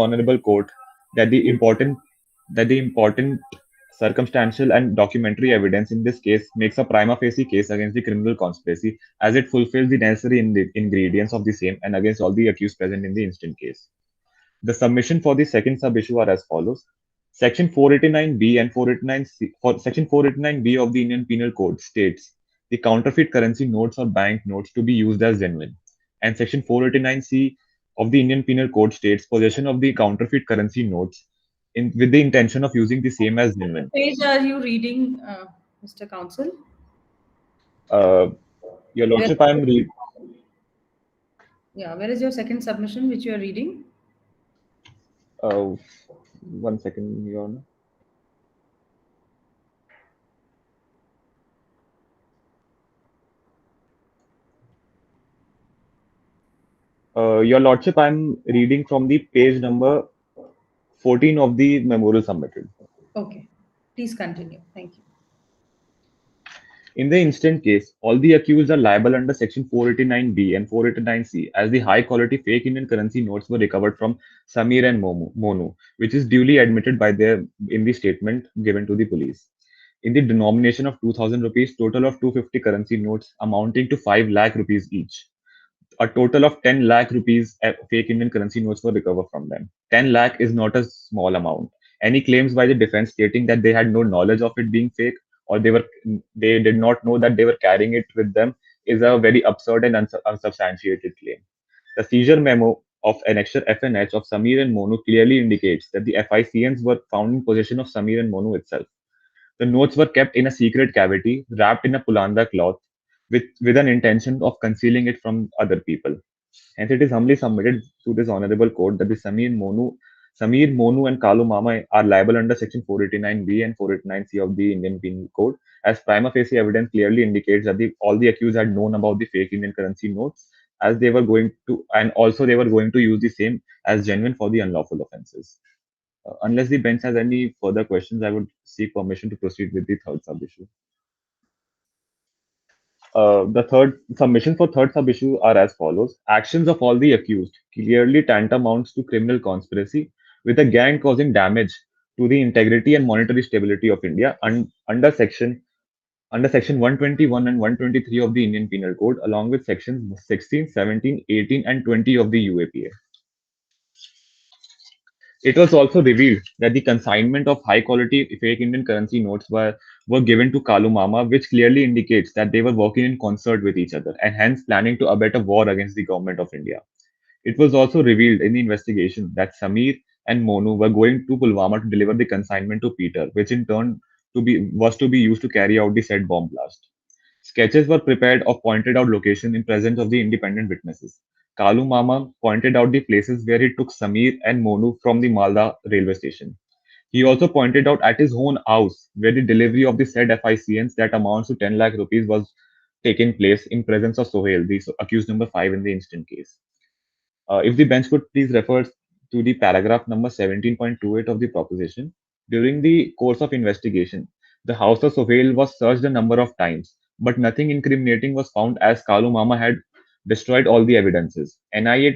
Honorable Court that the important circumstantial and documentary evidence in this case makes a prima facie case against the criminal conspiracy as it fulfills the necessary ingredients of the same and against all the accused present in the instant case. The submission for the second sub-issue are as follows. Section 489B and 489C, Section 489B of the Indian Penal Code states the counterfeit currency notes or bank notes to be used as genuine. And Section 489C of the Indian Penal Code states possession of the counterfeit currency notes with the intention of using the same as genuine. Page are you reading, Mr. Counsel? Uh, Your Where, Lordship, I am read. yeah, where is your second submission which you are reading? Uh, One second, Your Honor. Your Lordship, I am reading from the page number 14 of the memorial submitted. Okay, please continue. Thank you. In the instant case, all the accused are liable under Section 489B and 489C as the high-quality fake Indian currency notes were recovered from Samir and Monu, which is duly admitted by them in the statement given to the police. In the denomination of 2000 rupees, total of 250 currency notes amounting to 5 lakh rupees each. A total of 10 lakh rupees fake Indian currency notes were recovered from them. 10 lakh is not a small amount. Any claims by the defense stating that they had no knowledge of it being fake or they did not know that they were carrying it with them is a very absurd and unsubstantiated claim. The seizure memo of Annexure FNH of Samir and Monu clearly indicates that the FICNs were found in possession of Samir and Monu itself. The notes were kept in a secret cavity, wrapped in a pulanda cloth, with an intention of concealing it from other people. Hence, it is humbly submitted to this honorable court that the Samir, Monu, and Kalu Mama are liable under Section 489B and 489C of the Indian Penal Code, as prima facie evidence clearly indicates that all the accused had known about the fake Indian currency notes, as they were going to, and also they were going to use the same as genuine for the unlawful offences. Unless the bench has any further questions, I would seek permission to proceed with the third sub-issue. The third submission for third sub-issue are as follows. Actions of all the accused clearly tantamounts to criminal conspiracy with a gang causing damage to the integrity and monetary stability of India under section 121 and 123 of the Indian Penal Code, along with sections 16, 17, 18, and 20 of the UAPA. It was also revealed that the consignment of high-quality fake Indian currency notes were given to Kalu Mama, which clearly indicates that they were working in concert with each other and hence planning to abet a war against the government of India. It was also revealed in the investigation that Samir and Monu were going to Pulwama to deliver the consignment to Peter, which in turn was to be used to carry out the said bomb blast. Sketches were prepared of pointed out location in presence of the independent witnesses. Kalu Mama pointed out the places where he took Samir and Monu from the Malda railway station. He also pointed out at his own house where the delivery of the said FICNs that amounts to 10 lakh rupees was taken place in presence of Sohail, the accused number 5 in the instant case. If the bench could please refer to the paragraph number 17.28 of the proposition. During the course of investigation, the house of Sohail was searched a number of times, but nothing incriminating was found as Kalu Mama had destroyed all the evidences. NIA,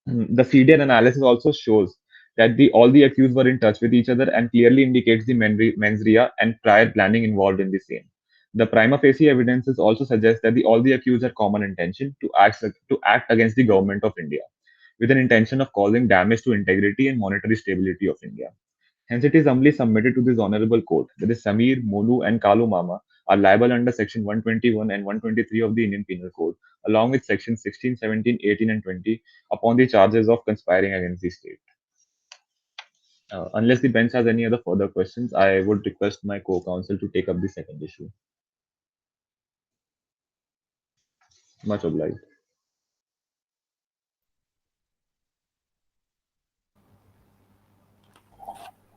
the CDN analysis also shows that all the accused were in touch with each other and clearly indicates the mens rea and prior planning involved in the same. The prima facie evidences also suggest that all the accused had common intention to act against the government of India with an intention of causing damage to integrity and monetary stability of India. Hence, it is humbly submitted to this honorable court that the Samir, Monu, and Kalu Mama are liable under Section 121 and 123 of the Indian Penal Code, along with Sections 16, 17, 18, and 20, upon the charges of conspiring against the state. Unless the bench has any other further questions, I would request my co-counsel to take up the second issue. Much obliged.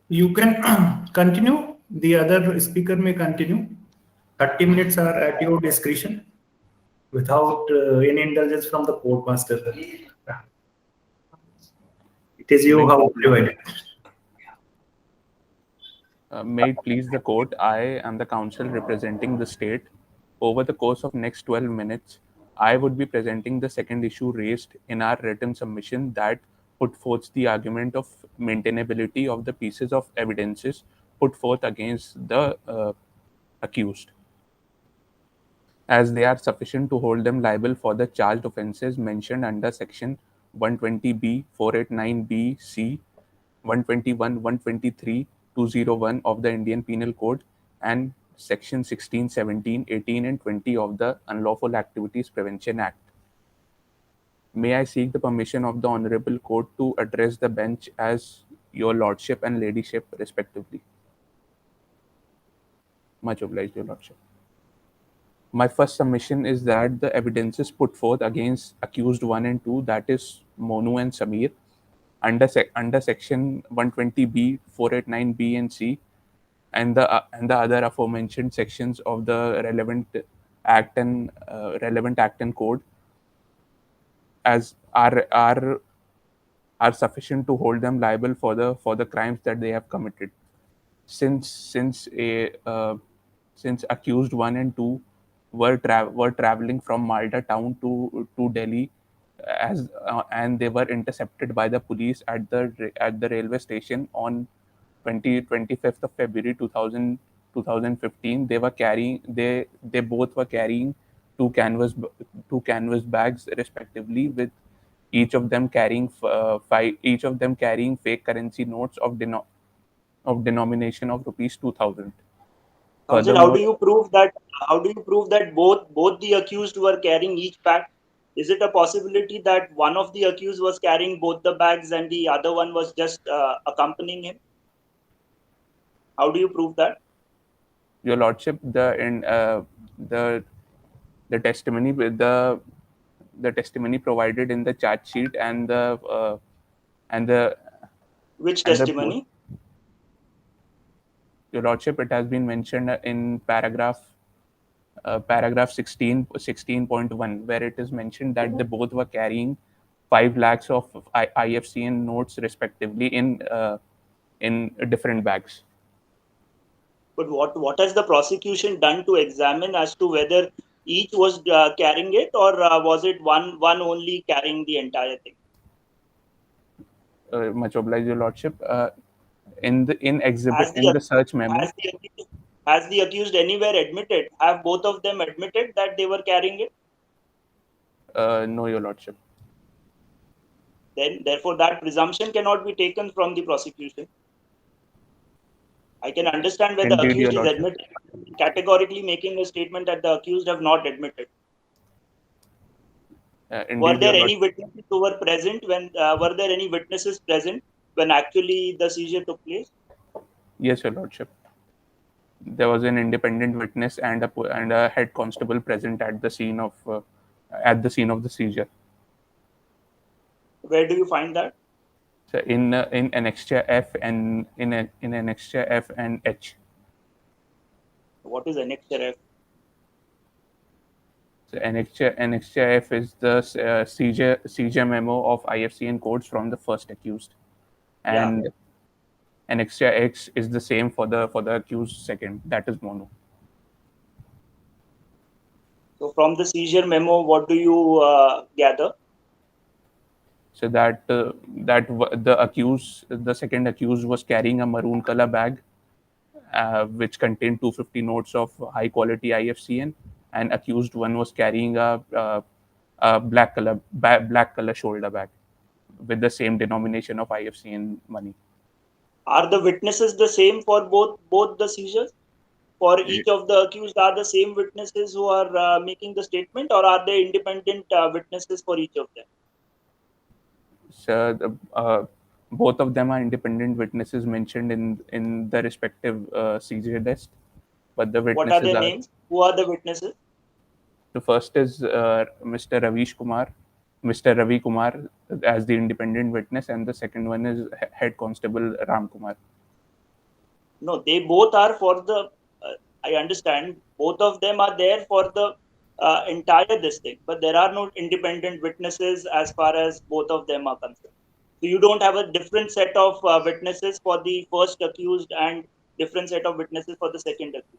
You can continue. The other speaker may continue. 30 minutes are at your discretion without any indulgence from the court master. It is you how to divide it. May it please the court, I am the counsel representing the state. Over the course of next 12 minutes, I would be presenting the second issue raised in our written submission that put forth the argument of maintainability of the pieces of evidences put forth against the accused, as they are sufficient to hold them liable for the charged offences mentioned under section 120B, 489B, C, 121, 123, 201 of the Indian Penal Code and section 16, 17, 18 and 20 of the Unlawful Activities Prevention Act. May I seek the permission of the Honorable Court to address the bench as Your Lordship and Ladyship respectively. Much obliged, Your Lordship. My first submission is that the evidences put forth against accused 1 and 2, that is Monu and Samir, under section 120B, 489B and C, and the other aforementioned sections of the relevant act and code, as are sufficient to hold them liable for the crimes that they have committed. Since accused 1 and 2 were traveling from Malda town to Delhi, and they were intercepted by the police at the railway station on 25th of February 2015. They both were carrying two canvas bags respectively, with each of them carrying fake currency notes of denomination of rupees 2000. Counsel, how do you prove that? How do you prove that both the accused were carrying each bag? Is it a possibility that one of the accused was carrying both the bags and the other one was just accompanying him? How do you prove that? Your Lordship, the testimony provided in the charge sheet and the which testimony? Your Lordship, it has been mentioned in paragraph 16.1, where it is mentioned that they both were carrying 5 lakhs of IFCN notes respectively in different bags. But what has the prosecution done to examine as to whether each was carrying it, or was it one only carrying the entire thing? Much obliged, Your Lordship. In the search memo, has the accused anywhere admitted? Have both of them admitted that they were carrying it? No, Your Lordship. Then, therefore, that presumption cannot be taken from the prosecution. I can understand where the accused is admitted, categorically making a statement that the accused have not admitted. Were there any witnesses who were present when? Were there any witnesses present when actually the seizure took place? Yes, Your Lordship. There was an independent witness and a head constable present at the scene of the seizure. Where do you find that? So in Annexure F and in Annexure F and H. What is Annexure F? So Annexure F is the seizure memo of IFCN codes from the first accused, and Annexure X is the same for the accused second, that is Monu. So from the seizure memo, what do you gather? So that the second accused was carrying a maroon color bag, which contained 250 notes of high quality IFCN, and accused 1 was carrying a black color shoulder bag with the same denomination of IFCN money. Are the witnesses the same for both the seizures? For each of the accused, are the same witnesses who are making the statement, or are they independent witnesses for each of them? So both of them are independent witnesses mentioned in the respective seizure list. But the witnesses, what are their names? Who are the witnesses? The first is Mr. Ravi Kumar as the independent witness, and the second one is Head Constable Ram Kumar. No, they both are for the. I understand both of them are there for the entire this thing, but there are no independent witnesses as far as both of them are concerned. So you don't have a different set of witnesses for the first accused and different set of witnesses for the second accused.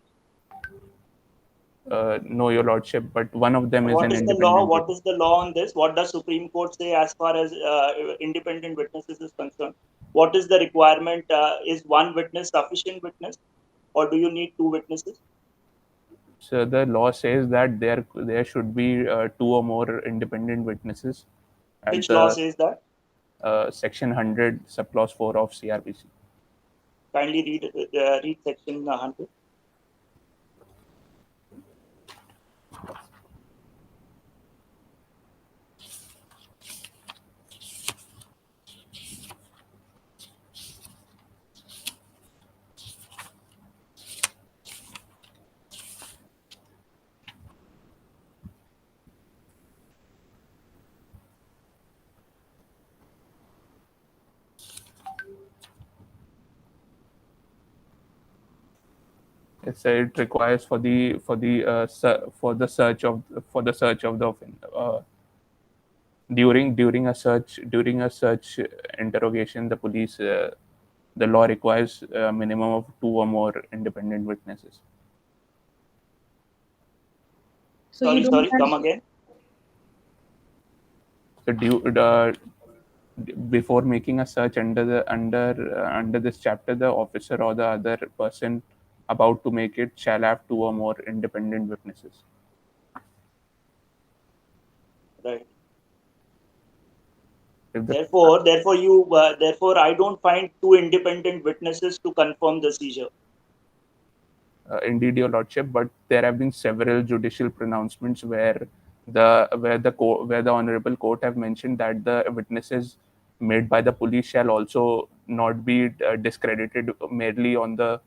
No, Your Lordship, but one of them is What an is the law? independent What witness. is the law on this? What does Supreme Court say as far as independent witnesses is concerned? What is the requirement? Is one witness sufficient witness, or do you need two witnesses? So the law says that there should be two or more independent witnesses at Which law the says that? section 100 subclause 4 of CRPC. Kindly read section 100. It requires for the search of the offender. During a search interrogation, the law requires a minimum of two or more independent witnesses. So you don't Sorry, have, come again. So before making a search under this chapter, the officer or the other person about to make it shall have two or more independent witnesses. Right. If the Therefore, I don't find two independent witnesses to confirm the seizure. Indeed, Your Lordship, but there have been several judicial pronouncements where the Honorable Court have mentioned that the witnesses made by the police shall also not be discredited merely on the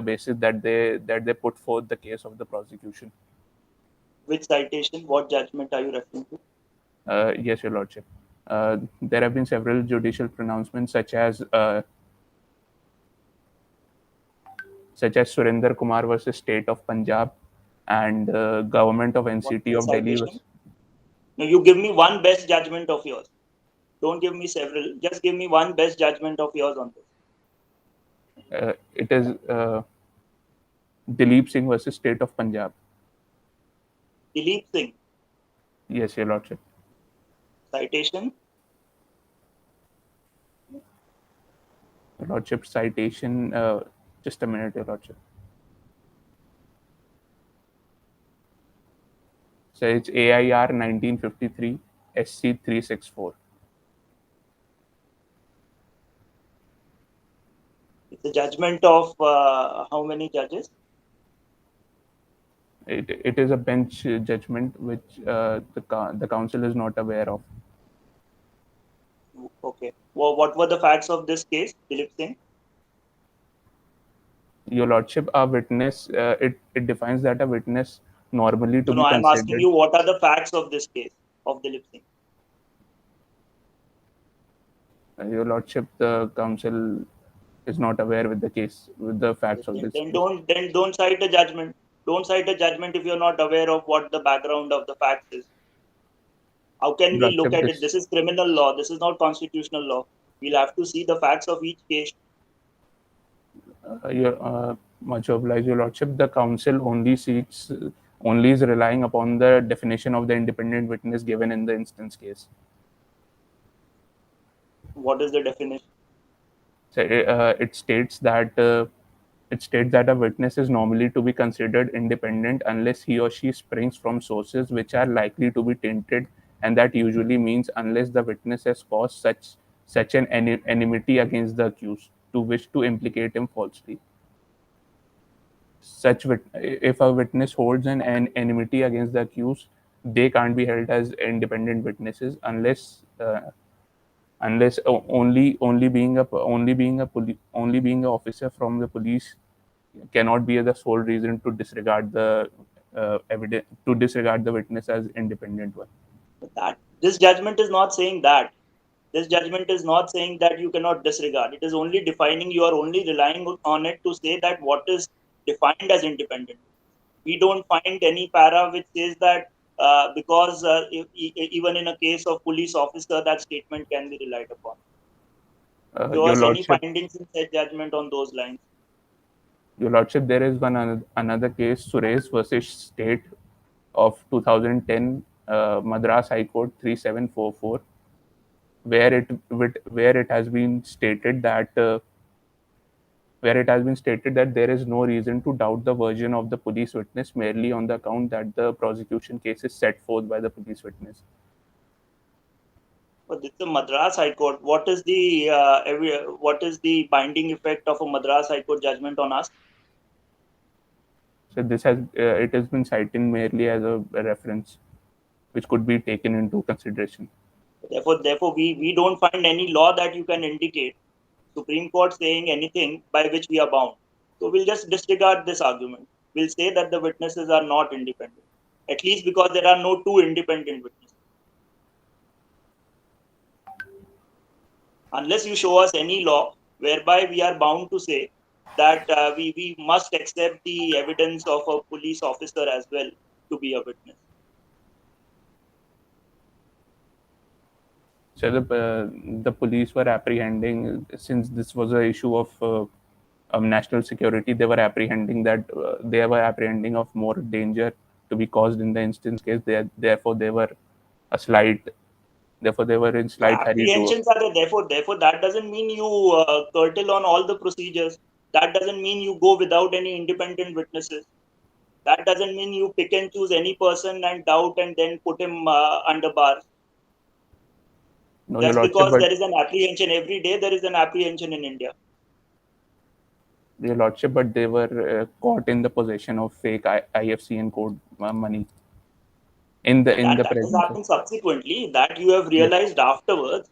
basis that they put forth the case of the prosecution. Which citation? What judgment are you referring to? Yes, Your Lordship. There have been several judicial pronouncements such as Surinder Kumar versus State of Punjab and Government of What's NCT the of Delhi. citation? No, you give me one best judgment of yours. Don't give me several. Just give me one best judgment of yours on this. It is Dilip Singh versus State of Punjab. Dilip Singh. Yes, Your Lordship. Citation. Your Lordship, citation. Just a minute, Your Lordship. So it's AIR 1953 SC 364. It's a judgment of how many judges? It is a bench judgment which the council is not aware of. Okay. Well, what were the facts of this case, Dilip Singh? Your Lordship, a witness, it defines that a witness normally to No, be I'm asking considered. you what are the facts of this case of Dilip Singh? Your Lordship, the council is not aware with the facts of this Then case. don't cite a judgment. Don't cite a judgment if you're not aware of what the background of the facts is. How can Your we look Lordship, at it? This is criminal law. This is not constitutional law. We'll have to see the facts of each case. much obliged, Your Lordship. The council only is relying upon the definition of the independent witness given in the instance case. What is the definition? So it states that a witness is normally to be considered independent unless he or she springs from sources which are likely to be tainted, and that usually means unless the witness has caused such an enmity against the accused to wish to implicate him falsely. If a witness holds an enmity against the accused, they can't be held as independent witnesses unless only being an officer from the police cannot be the sole reason to disregard the evidence, to disregard the witness as independent one. That this judgment is not saying that. This judgment is not saying that you cannot disregard. It is only defining. You are only relying on it to say that what is defined as independent. We don't find any para which says that because even in a case of police officer, that statement can be relied upon. Show Your us any Lordship, findings in said judgment on those lines. Your Lordship, there is another case, Suresh versus State of 2010, Madras High Court 3744, where it has been stated that there is no reason to doubt the version of the police witness merely on the account that the prosecution case is set forth by the police witness. But this is the Madras High Court. What is the binding effect of a Madras High Court judgment on us? So it has been cited merely as a reference, which could be taken into consideration. Therefore, we don't find any law that you can indicate Supreme Court saying anything by which we are bound. So we'll just disregard this argument. We'll say that the witnesses are not independent, at least because there are no two independent witnesses. Unless you show us any law whereby we are bound to say that we must accept the evidence of a police officer as well to be a witness. So the police were apprehending, since this was an issue of national security, they were apprehending of more danger to be caused in the instance case. Therefore they were in slight hurry to. Apprehensions are there. Therefore, that doesn't mean you curtail on all the procedures. That doesn't mean you go without any independent witnesses. That doesn't mean you pick and choose any person and doubt and then put him under bars. No, Just Your Lordship, because but there is an apprehension every day, there is an apprehension in India. Your Lordship, but they were caught in the possession of fake IFCN code money. That has happened subsequently. That you have realized afterwards.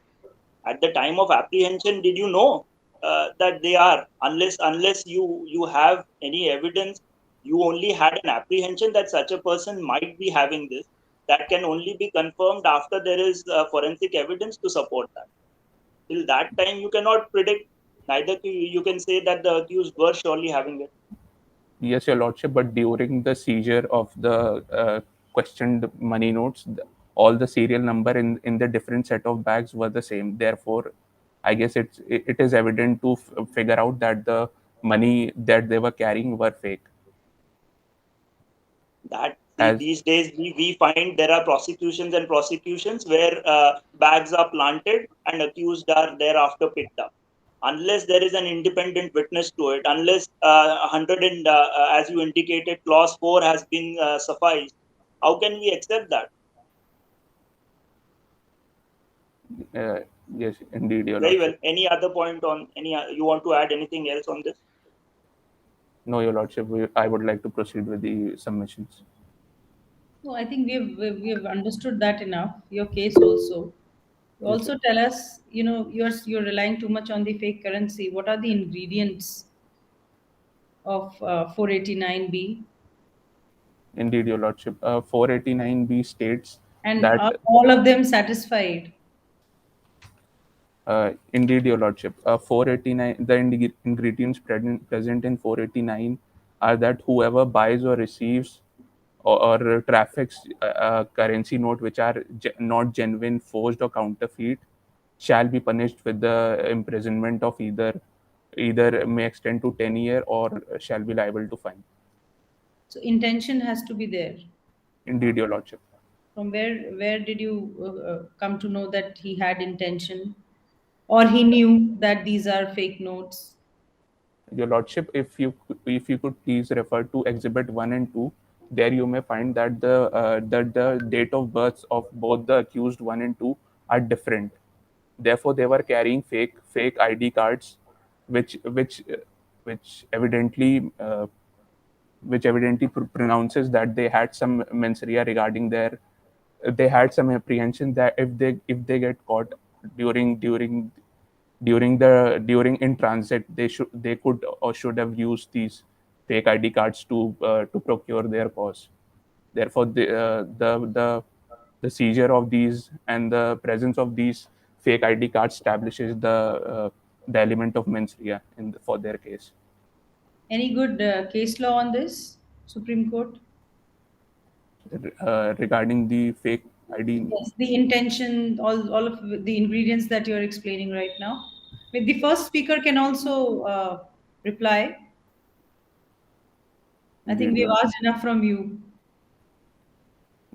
At the time of apprehension, did you know that they are? Unless you have any evidence, you only had an apprehension that such a person might be having this. That can only be confirmed after there is forensic evidence to support that. Till that time, you cannot predict. Neither you can say that the accused were surely having it. Yes, Your Lordship, but during the seizure of the questioned money notes, all the serial number in the different set of bags were the same. Therefore, I guess it is evident to figure out that the money that they were carrying were fake. These days we find there are prosecutions where bags are planted and accused are thereafter picked up. Unless there is an independent witness to it, unless 100 and as you indicated, clause 4 has been sufficed, how can we accept that? Yes, indeed, Your Very Lordship. well. Any other point on you want to add anything else on this? No, Your Lordship, I would like to proceed with the submissions. No, I think we've understood that enough. Your case also. You Yes, also tell us, you're relying too much on the fake currency. What are the ingredients of 489B? Indeed, Your Lordship. 489B states And that. are all of them satisfied? Indeed, Your Lordship. 489. The ingredients present in 489 are that whoever buys or receives or traffics a currency note which are not genuine, forged, or counterfeit shall be punished with the imprisonment of either may extend to 10 years or shall be liable to fine. So intention has to be there. Indeed, Your Lordship. From where did you come to know that he had intention, or he knew that these are fake notes? Your Lordship, if you could please refer to Exhibit 1 and 2, there you may find that the date of births of both the accused 1 and 2 are different. Therefore, they were carrying fake ID cards, which evidently pronounces that they had some mens rea regarding they had some apprehension that if they get caught during in transit, they could or should have used these fake ID cards to procure their cause. Therefore, the seizure of these and the presence of these fake ID cards establishes the element of mens rea for their case. Any good case law on this, Supreme Court? Regarding the fake ID. Yes, the intention, all of the ingredients that you're explaining right now. But the first speaker can also reply. I think we've asked enough from you.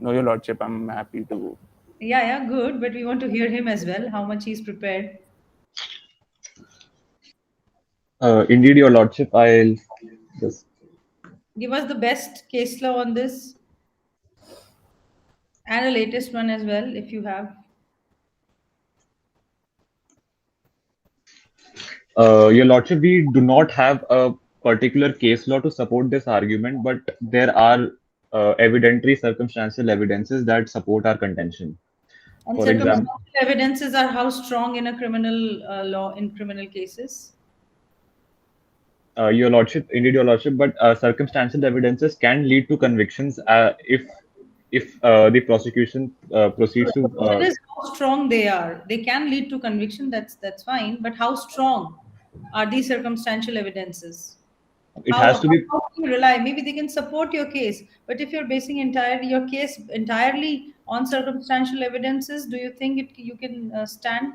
No, Your Lordship, I'm happy to. Yeah, good. But we want to hear him as well, how much he's prepared. Indeed, Your Lordship, I'll just. Give us the best case law on this and a latest one as well, if you have. Your Lordship, we do not have a particular case law to support this argument, but there are evidentiary circumstantial evidences that support our contention. And For example, circumstantial evidences are how strong in a criminal law in criminal cases. Your Lordship, indeed, Your Lordship, but circumstantial evidences can lead to convictions if the prosecution proceeds The to. question is how strong they are. They can lead to conviction. That's fine. But how strong are these circumstantial evidences? It How, has to be. how can you rely? Maybe they can support your case, but if you're basing your case entirely on circumstantial evidences, do you think you can stand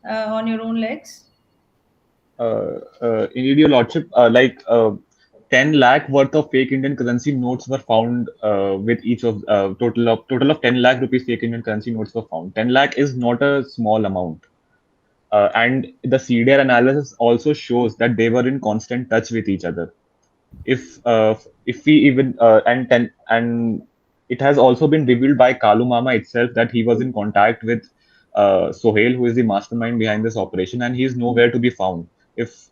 on your own legs? Indeed, Your Lordship, 10 lakh worth of fake Indian currency notes were found with each of total of 10 lakh rupees fake Indian currency notes were found. 10 lakh is not a small amount. And the CDR analysis also shows that they were in constant touch with each other. If we even and it has also been revealed by Kalu Mama itself that he was in contact with Sohail, who is the mastermind behind this operation, and he is nowhere to be found. If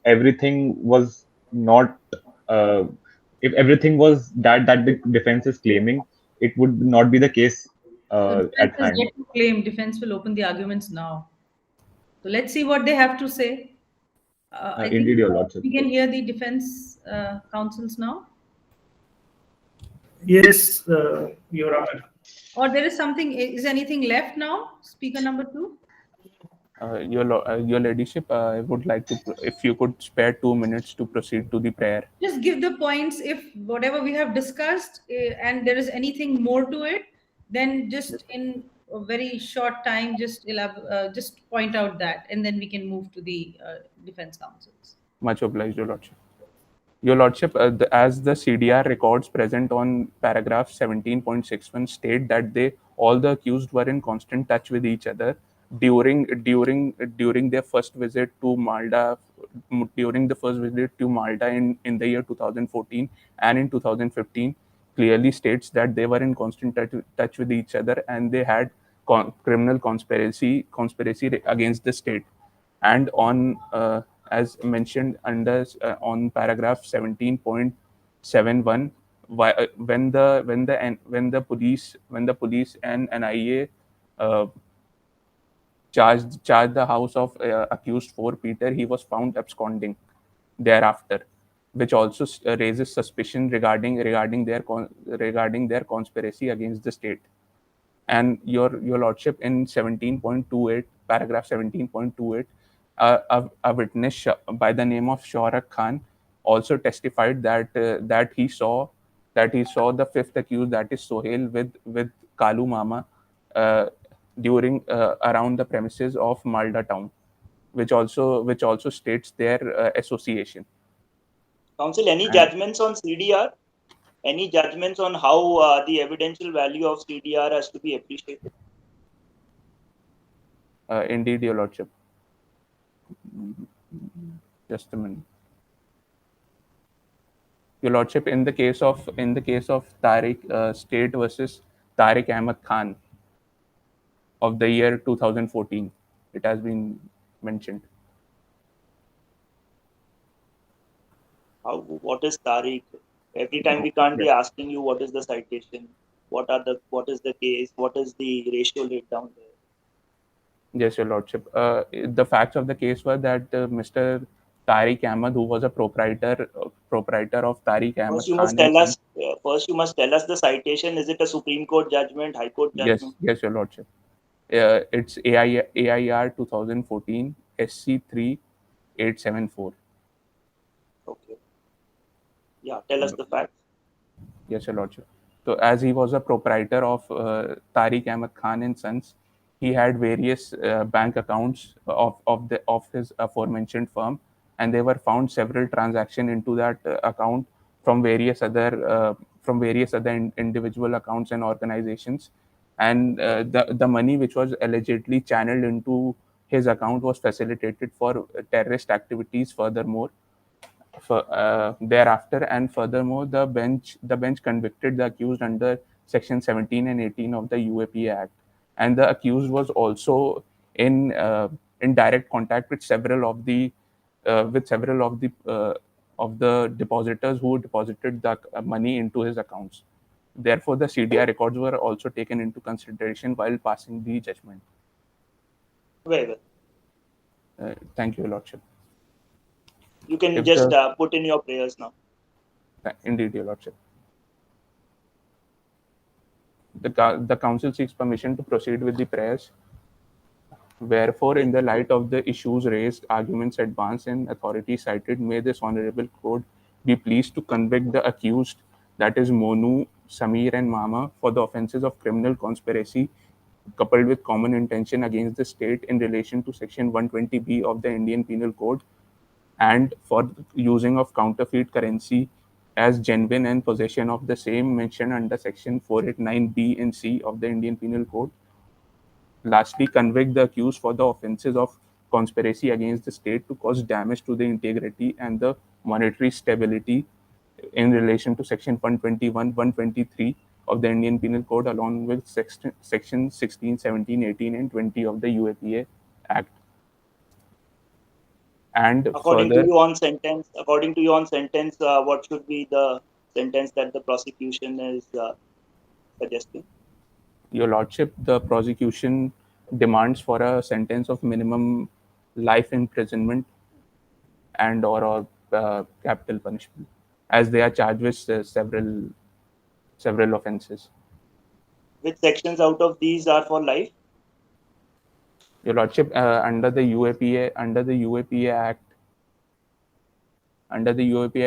everything was not uh, if everything was that the defense is claiming, it would not be the case So defense at is hand. yet to claim. Defense will open the arguments now. So let's see what they have to say. I think Indeed, Your Lordship. we can hear the defense counsels now. Yes, Your Honor. Or there is something. Is anything left now? Speaker number 2. Your Ladyship, I would like to, if you could spare 2 minutes to proceed to the prayer. Just give the points if whatever we have discussed and there is anything more to it, then just in a very short time, just point out that, and then we can move to the defense counsels. Much obliged, Your Lordship. Your Lordship, as the CDR records present on paragraph 17.61 state that all the accused were in constant touch with each other during their first visit to Malta, in the year 2014 and in 2015, clearly states that they were in constant touch with each other and they had criminal conspiracy against the state. And on as mentioned under on paragraph 17.71, when the police and NIA charged the house of accused 4 Peter, he was found absconding thereafter, which also raises suspicion regarding their conspiracy against the state. And your Lordship, in 17.28, paragraph 17.28, a witness by the name of Shorak Khan also testified that he saw the fifth accused, that is Sohail, with Kalu Mama during around the premises of Malda town, which also states their association. Counsel, any judgments on CDR? Any judgments on how the evidential value of CDR has to be appreciated? Indeed, Your Lordship. Just a minute. Your Lordship, in the case of Tariq State versus Tariq Ahmed Khan of the year 2014, it has been mentioned. What is Tariq? Every time we can't be asking you what is the citation, what is the case, what is the ratio laid down there. Yes, Your Lordship. The facts of the case were that Mr. Tariq Ahmed, who was a proprietor of Tariq Ahmed First, you must tell us the citation. Is it a Supreme Court judgment, High Court judgment? Yes, Your Lordship. It's AIR 2014 SC 3874. Okay. Yeah, tell us the facts. Yes, Your Lordship. So, as he was a proprietor of Tariq Ahmed Khan and Sons, he had various bank accounts of his aforementioned firm, and they were found several transactions into that account from various other individual accounts and organizations, and the money which was allegedly channeled into his account was facilitated for terrorist activities. Furthermore, thereafter, and furthermore, the bench convicted the accused under Section 17 and 18 of the UAPA Act, and the accused was also in direct contact with several of the of the depositors who deposited the money into his accounts. Therefore, the CDR records were also taken into consideration while passing the judgment. Very well. Thank you, Your Lordship. You can If just put in your prayers now. Indeed, Your Lordship. The Council seeks permission to proceed with the prayers. Wherefore, in the light of the issues raised, arguments advanced, and authority cited, may this Honorable Court be pleased to convict the accused, that is Monu, Samir, and Mama, for the offences of criminal conspiracy coupled with common intention against the state in relation to Section 120B of the Indian Penal Code, and for using of counterfeit currency as genuine and possession of the same mentioned under Section 489B and C of the Indian Penal Code. Lastly, convict the accused for the offences of conspiracy against the state to cause damage to the integrity and the monetary stability in relation to Section 121, 123 of the Indian Penal Code, along with Section 16, 17, 18, and 20 of the UAPA Act. And According further, to you on sentence, what should be the sentence that the prosecution is suggesting? Your Lordship, the prosecution demands for a sentence of minimum life imprisonment and or capital punishment, as they are charged with several offences. Which sections out of these are for life? Your Lordship, under the UAPA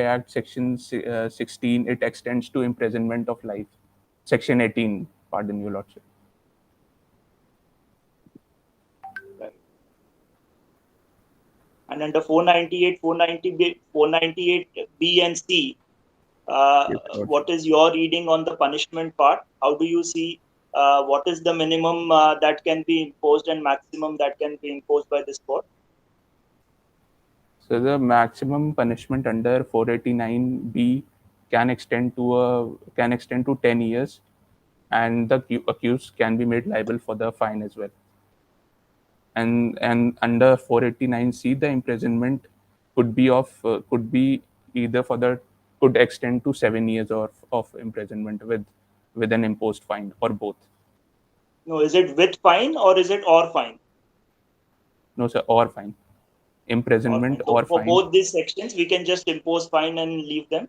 Act, Section 16, it extends to imprisonment of life. Section 18, pardon, Your Lordship. Right. And under 498, 498B and C, what is your reading on the punishment part? How do you see what is the minimum that can be imposed and maximum that can be imposed by this court? So the maximum punishment under 489B can extend to 10 years, and the accused can be made liable for the fine as well. And under 489C, the imprisonment could extend to 7 years of imprisonment with an imposed fine, or both. No, is it with fine or is it or fine? No, sir, or fine. Imprisonment So or for fine. both these sections, we can just impose fine and leave them?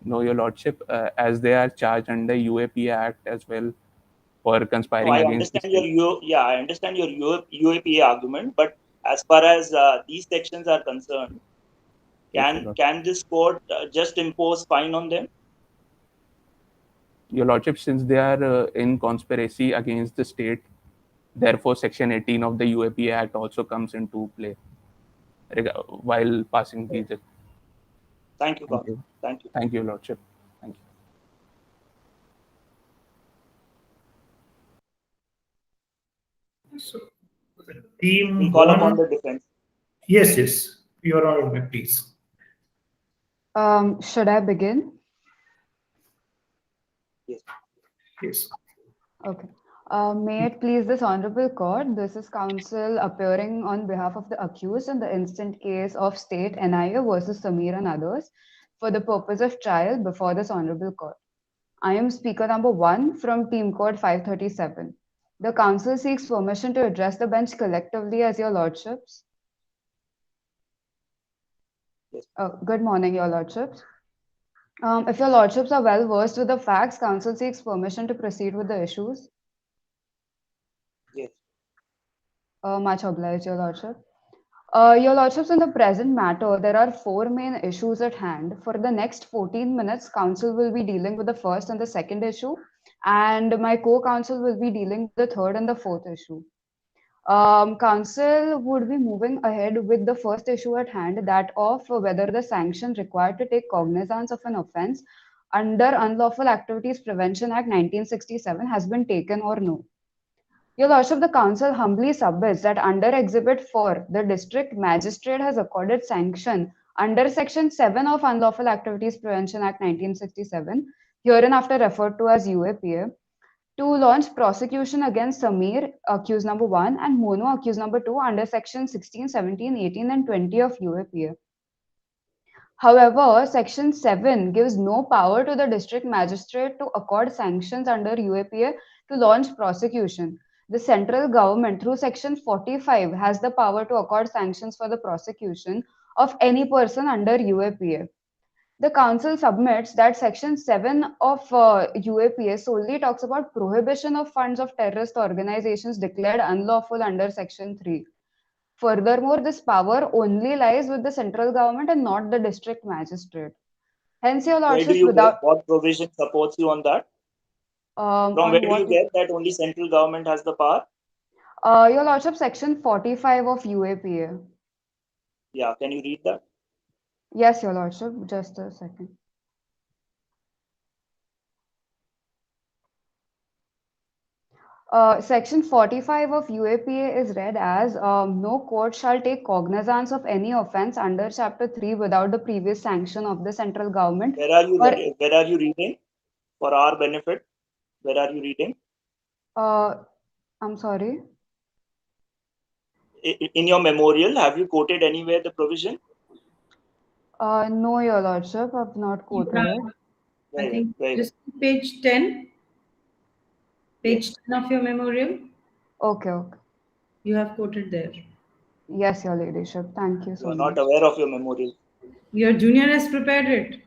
No, Your Lordship, as they are charged under UAPA Act as well for conspiring against the state. I understand your UAPA argument, but as far as these sections are concerned, can this court just impose fine on them? Your Lordship, since they are in conspiracy against the state, therefore Section 18 of the UAPA Act also comes into play while passing these. Thank you, Thank you. Thank you. Thank you, Your Lordship. Thank you. So, team We'll call one, upon the defense. Yes, Your Honor, please. Should I begin? Yes. Okay. May it please this Honorable Court, this is counsel appearing on behalf of the accused in the instant case of State NIA versus Samir and others for the purpose of trial before this Honorable Court. I am speaker number 1 from Team Code 537. The counsel seeks permission to address the bench collectively as Your Lordships. Yes. Good morning, Your Lordships. If Your Lordships are well versed with the facts, counsel seeks permission to proceed with the issues. Yes. Much obliged, Your Lordship. Your Lordships, in the present matter, there are 4 main issues at hand. For the next 14 minutes, counsel will be dealing with the first and the second issue, and my co-counsel will be dealing with the third and the fourth issue. Council would be moving ahead with the first issue at hand, that of whether the sanction required to take cognizance of an offence under Unlawful Activities Prevention Act 1967 has been taken or no. Your Lordship, the Council humbly submits that under Exhibit 4, the District Magistrate has accorded sanction under Section 7 of Unlawful Activities Prevention Act 1967, hereinafter referred to as UAPA, to launch prosecution against Samir, accused number 1, and Monu, accused number 2, under Section 16, 17, 18, and 20 of UAPA. However, Section 7 gives no power to the district magistrate to accord sanctions under UAPA to launch prosecution. The central government, through Section 45, has the power to accord sanctions for the prosecution of any person under UAPA. The Council submits that Section 7 of UAPA solely talks about prohibition of funds of terrorist organizations declared unlawful under Section 3. Furthermore, this power only lies with the central government and not the district magistrate. Hence, Your Where do Lordship, you without... get, what provision supports you on that? From on where do you what... get that only central government has the power? Your Lordship, Section 45 of UAPA. Yeah, can you read that? Yes, Your Lordship, just a second. Section 45 of UAPA is read as no court shall take cognizance of any offence under Chapter 3 without the previous sanction of the central government. Where are you reading? For our benefit, where are you reading? I'm sorry. In your memorial, have you quoted anywhere the provision? No, Your Lordship, I've not quoted it. I think just page 10. Page 10 of your memorial. Okay. You have quoted there. Yes, Your Ladyship. Thank you so much. You are not aware of your memorial. Your junior has prepared it.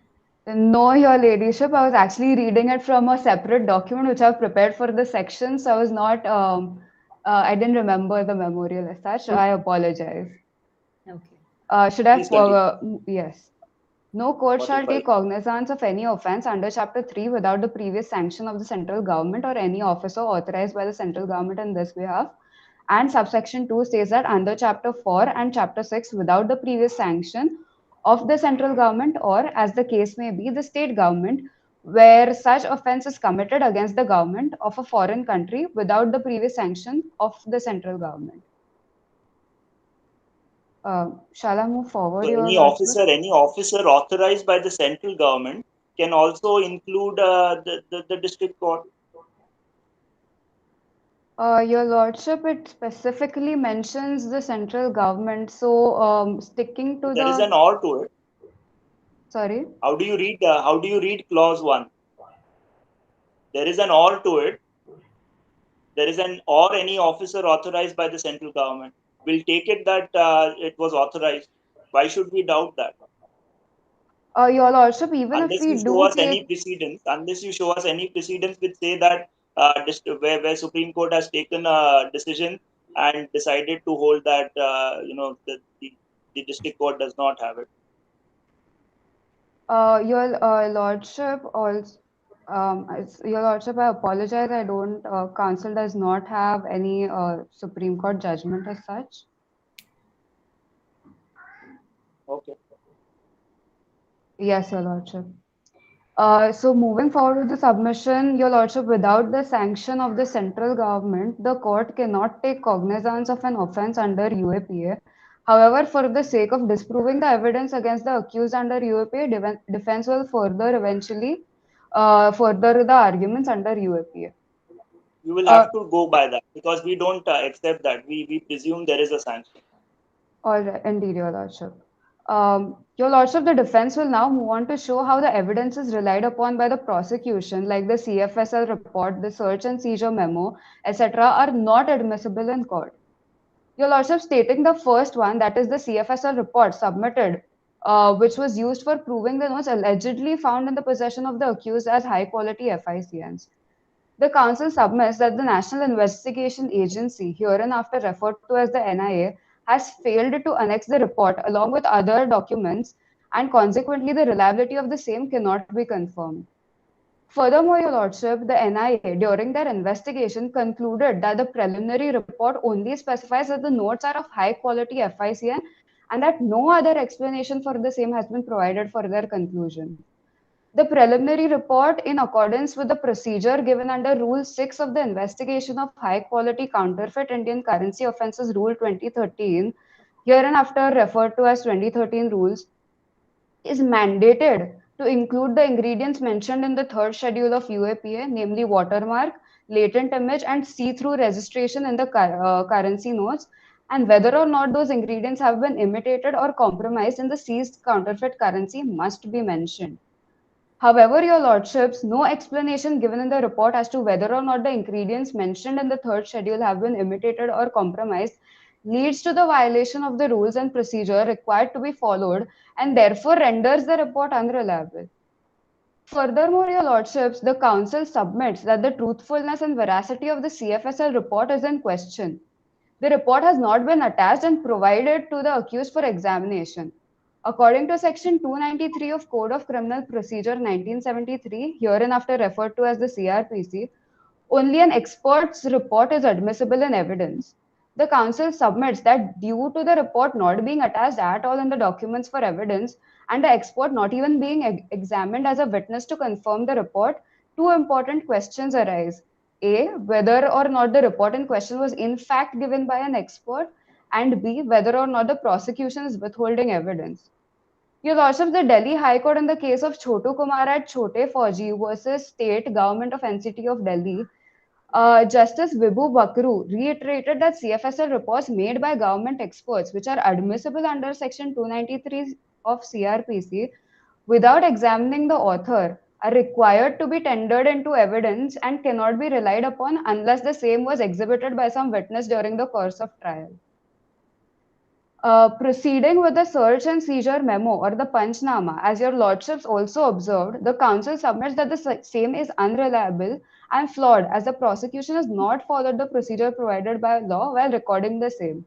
No, Your Ladyship. I was actually reading it from a separate document which I've prepared for the section. So I was not, I didn't remember the memorial as such. I apologize. Okay. Should I? Yes. No court shall 45. take cognizance of any offence under Chapter 3 without the previous sanction of the central government or any officer authorized by the central government in this behalf. And subsection 2 says that under Chapter 4 and Chapter 6 without the previous sanction of the central government or, as the case may be, the state government, where such offence is committed against the government of a foreign country without the previous sanction of the central government. Shall I move forward? So any officer authorized by the central government can also include the district court. Your Lordship, it specifically mentions the central government. So sticking to there is an or to it. Sorry. How do you read clause 1? There is an or to it. There is an or any officer authorized by the central government. We'll take it that it was authorized. Why should we doubt that? Your Lordship, even unless if we you show do us any precedents which say that where Supreme Court has taken a decision and decided to hold that the district court does not have it. Your Lordship, also, Your Lordship, I apologize. I don't. Council does not have any Supreme Court judgment as such. Okay. Yes, Your Lordship. So moving forward with the submission, Your Lordship, without the sanction of the central government, the court cannot take cognizance of an offence under UAPA. However, for the sake of disproving the evidence against the accused under UAPA, defense will eventually further the arguments under UAPA. You will have to go by that because we don't accept that. We presume there is a sanction. All right, indeed, Your Lordship. Your Lordship, the defense will now move on to show how the evidence is relied upon by the prosecution, like the CFSL report, the search and seizure memo, etc., are not admissible in court. Your Lordship, stating the first one, that is the CFSL report submitted, which was used for proving the notes allegedly found in the possession of the accused as high-quality FICNs. The Council submits that the National Investigation Agency, hereinafter referred to as the NIA, has failed to annex the report along with other documents, and consequently the reliability of the same cannot be confirmed. Furthermore, Your Lordship, the NIA, during their investigation, concluded that the preliminary report only specifies that the notes are of high quality FICN and that no other explanation for the same has been provided for their conclusion. The preliminary report, in accordance with the procedure given under Rule 6 of the Investigation of High Quality Counterfeit Indian Currency Offences Rule 2013, hereinafter referred to as 2013 rules, is mandated to include the ingredients mentioned in the third schedule of UAPA, namely watermark, latent image, and see-through registration in the currency notes, and whether or not those ingredients have been imitated or compromised in the seized counterfeit currency must be mentioned. However, Your Lordships, no explanation given in the report as to whether or not the ingredients mentioned in the third schedule have been imitated or compromised leads to the violation of the rules and procedure required to be followed and therefore renders the report unreliable. Furthermore, Your Lordships, the Council submits that the truthfulness and veracity of the CFSL report is in question. The report has not been attached and provided to the accused for examination. According to Section 293 of Code of Criminal Procedure 1973, hereinafter referred to as the CRPC, only an expert's report is admissible in evidence. The Council submits that due to the report not being attached at all in the documents for evidence and the expert not even being examined as a witness to confirm the report, two important questions arise. A, whether or not the report in question was in fact given by an expert, and B, whether or not the prosecution is withholding evidence. Your Lordship, the Delhi High Court in the case of Chotu Kumar at Chote Fauji versus State Government of NCT of Delhi, Justice Vibhu Bakru reiterated that CFSL reports made by government experts, which are admissible under Section 293 of CRPC, without examining the author, are required to be tendered into evidence and cannot be relied upon unless the same was exhibited by some witness during the course of trial. Proceeding with the search and seizure memo or the Panchnama, as your lordships also observed, the council submits that the same is unreliable and flawed as the prosecution has not followed the procedure provided by law while recording the same.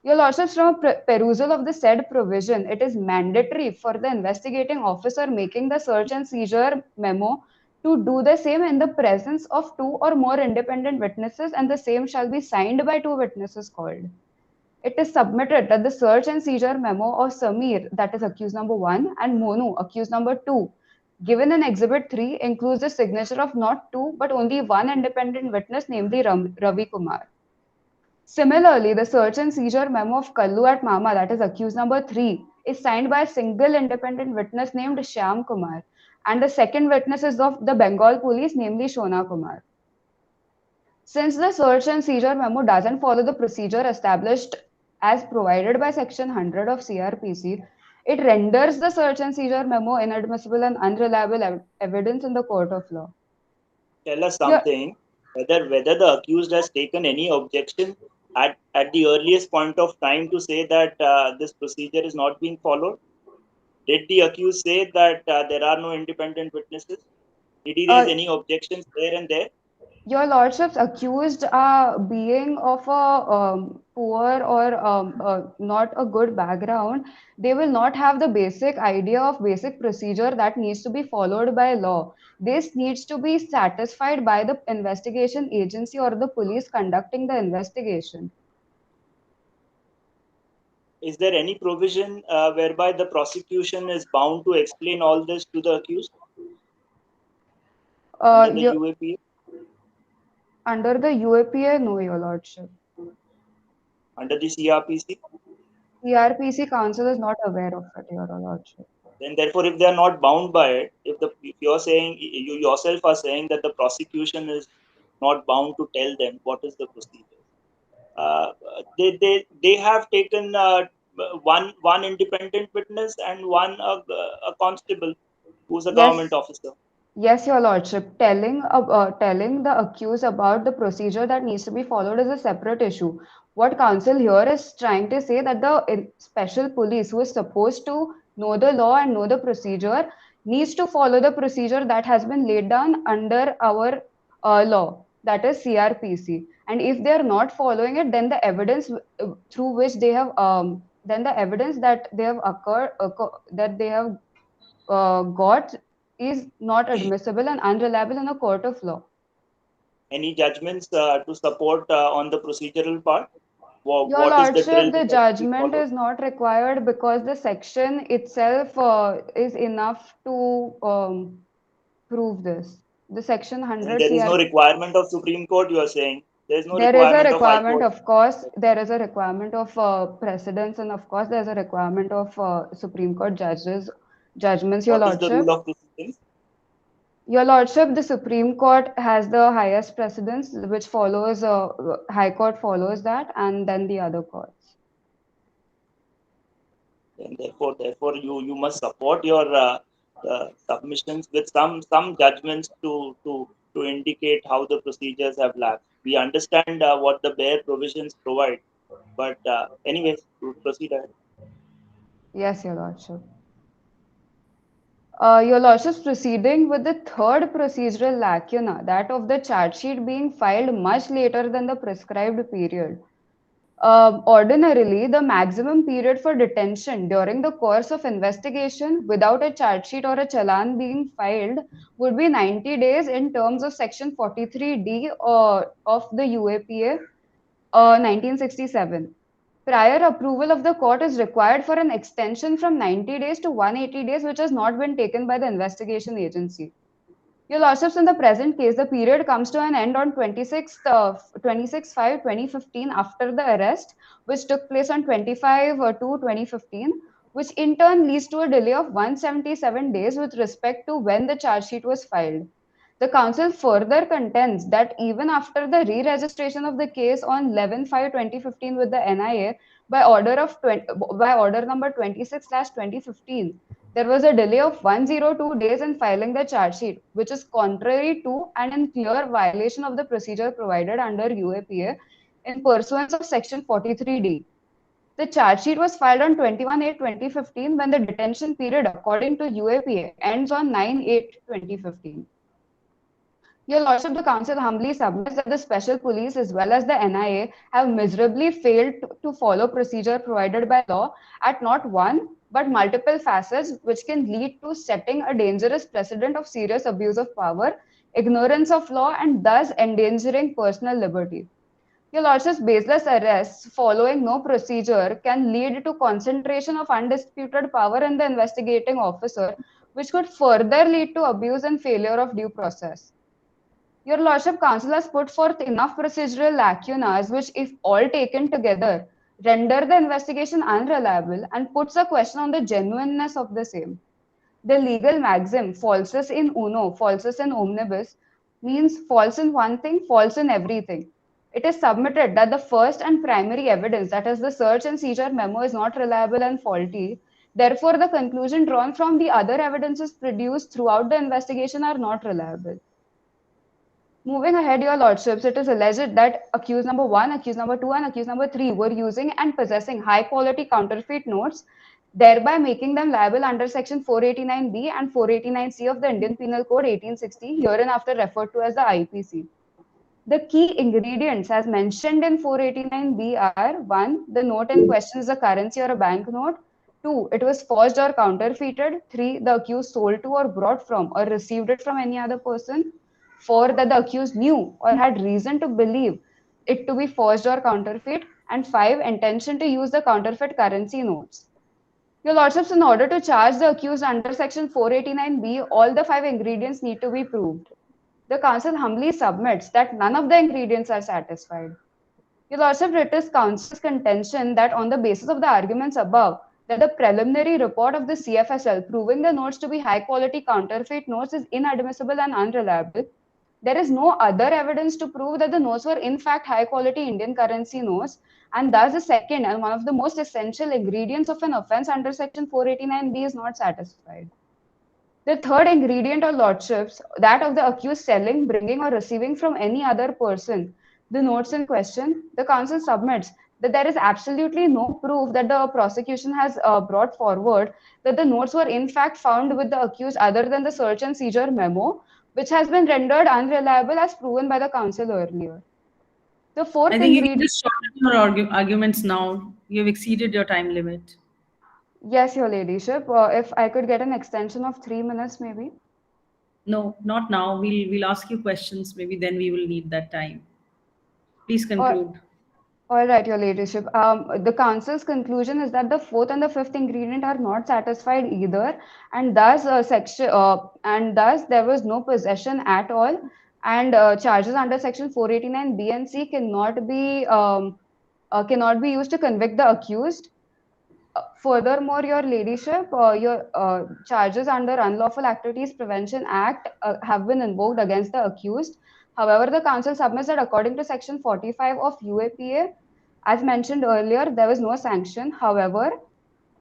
Your lordships, from a perusal of the said provision, it is mandatory for the investigating officer making the search and seizure memo to do the same in the presence of two or more independent witnesses, and the same shall be signed by two witnesses called. It is submitted that the search and seizure memo of Samir, that is accused number 1, and Monu, accused number 2, given in Exhibit 3, includes the signature of not two but only one independent witness, namely Ravi Kumar. Similarly, the search and seizure memo of Kallu at Mama, that is accused number 3, is signed by a single independent witness named Shyam Kumar, and the second witness is of the Bengal police, namely Shona Kumar. Since the search and seizure memo doesn't follow the procedure established as provided by Section 100 of CRPC, it renders the search and seizure memo inadmissible and unreliable evidence in the court of law. Tell us something, whether the accused has taken any objection at the earliest point of time to say that this procedure is not being followed. Did the accused say that there are no independent witnesses? Did he raise any objections there and there? Your lordships, accused being of a poor or not a good background, they will not have the basic idea of basic procedure that needs to be followed by law. This needs to be satisfied by the investigation agency or the police conducting the investigation. Is there any provision whereby the prosecution is bound to explain all this to the accused? Under the UAPA? Under the UAPA, no, your lordship. Under the CRPC? CRPC council is not aware of it, your lordship. Then therefore, if they are not bound by it, if you're saying, you yourself are saying that the prosecution is not bound to tell them what is the procedure. They have taken one independent witness and one a constable who's a government officer. Yes, your lordship. Telling the accused about the procedure that needs to be followed is a separate issue. What counsel here is trying to say that the special police who is supposed to know the law and know the procedure needs to follow the procedure that has been laid down under our law, that is CRPC. And if they are not following it, then the evidence through which they have then the evidence that they have got is not admissible and unreliable in a court of law. Any judgments to support on the procedural part? Your What is the drill Lordship, the that we judgment follow? is not required because the section itself is enough to prove this. The section And 100 there is no CR. requirement of Supreme Court, you are saying? There is no There is a requirement of High requirement, Court. of course, there is a requirement of precedence, and of course, there's a requirement of Supreme Court judgments, Your What is the Lordship. rule of proceedings? Your Lordship, the Supreme Court has the highest precedence, which follows, High Court follows that, and then the other courts. And therefore, you must support your submissions with some judgments to indicate how the procedures have lapsed. We understand what the bare provisions provide, but anyways, to proceed ahead. Yes, Your Lordship. Your Lordship's proceeding with the third procedural lacuna, that of the charge sheet being filed much later than the prescribed period. Ordinarily, the maximum period for detention during the course of investigation without a charge sheet or a challan being filed would be 90 days in terms of Section 43D of the UAPA 1967. Prior approval of the court is required for an extension from 90 days to 180 days, which has not been taken by the investigation agency. Your Lordships, in the present case, the period comes to an end on 26/5/2015 after the arrest, which took place on 25/2/2015, which in turn leads to a delay of 177 days with respect to when the charge sheet was filed. The council further contends that even after the re-registration of the case on 11/5/2015 with the NIA by order number 26/2015, there was a delay of 102 days in filing the charge sheet, which is contrary to and in clear violation of the procedure provided under UAPA in pursuance of Section 43D. The charge sheet was filed on 21/8/2015 when the detention period according to UAPA ends on 9/8/2015. Your Lordship, the Council humbly submits that the Special Police as well as the NIA have miserably failed to follow procedure provided by law at not one but multiple facets, which can lead to setting a dangerous precedent of serious abuse of power, ignorance of law, and thus endangering personal liberty. Your Lordship's baseless arrests following no procedure can lead to concentration of undisputed power in the investigating officer, which could further lead to abuse and failure of due process. Your Lordship, Council has put forth enough procedural lacunas which, if all taken together, render the investigation unreliable and puts a question on the genuineness of the same. The legal maxim, falsus in uno, falsus in omnibus, means false in one thing, false in everything. It is submitted that the first and primary evidence, that is the search and seizure memo, is not reliable and faulty. Therefore, the conclusion drawn from the other evidences produced throughout the investigation are not reliable. Moving ahead, Your Lordships, it is alleged that accused number 1, accused number 2, and accused number 3 were using and possessing high-quality counterfeit notes, thereby making them liable under Section 489B and 489C of the Indian Penal Code 1860, hereinafter referred to as the IPC. The key ingredients, as mentioned in 489B, are 1. The note in question is a currency or a bank note. 2. It was forged or counterfeited. 3. The accused sold to or brought from or received it from any other person. 4. That the accused knew or had reason to believe it to be forged or counterfeit. And 5. Intention to use the counterfeit currency notes. Your Lordships, in order to charge the accused under Section 489B, all the 5 ingredients need to be proved. The Council humbly submits that none of the ingredients are satisfied. Your Lordship, it is Council's contention that on the basis of the arguments above, that the preliminary report of the CFSL proving the notes to be high-quality counterfeit notes is inadmissible and unreliable. There is no other evidence to prove that the notes were in fact high-quality Indian currency notes, and thus the second and one of the most essential ingredients of an offence under Section 489B is not satisfied. The third ingredient, or Lordships, that of the accused selling, bringing, or receiving from any other person the notes in question, the Council submits that there is absolutely no proof that the prosecution has brought forward that the notes were in fact found with the accused other than the search and seizure memo, which has been rendered unreliable as proven by the Council earlier. The fourth I think you can ingredient... just shorten your arguments now. You've exceeded your time limit. Yes, Your Ladyship. If I could get an extension of 3 minutes, maybe. No, not now. We'll ask you questions. Maybe then we will need that time. Please conclude. All right, Your Ladyship. The Council's conclusion is that the fourth and the fifth ingredient are not satisfied either, and thus there was no possession at all, and charges under Section 489 B and C cannot be used to convict the accused. Furthermore, Your Ladyship, your charges under Unlawful Activities Prevention Act have been invoked against the accused. However, the Council submits that according to Section 45 of UAPA, as mentioned earlier, there was no sanction. However,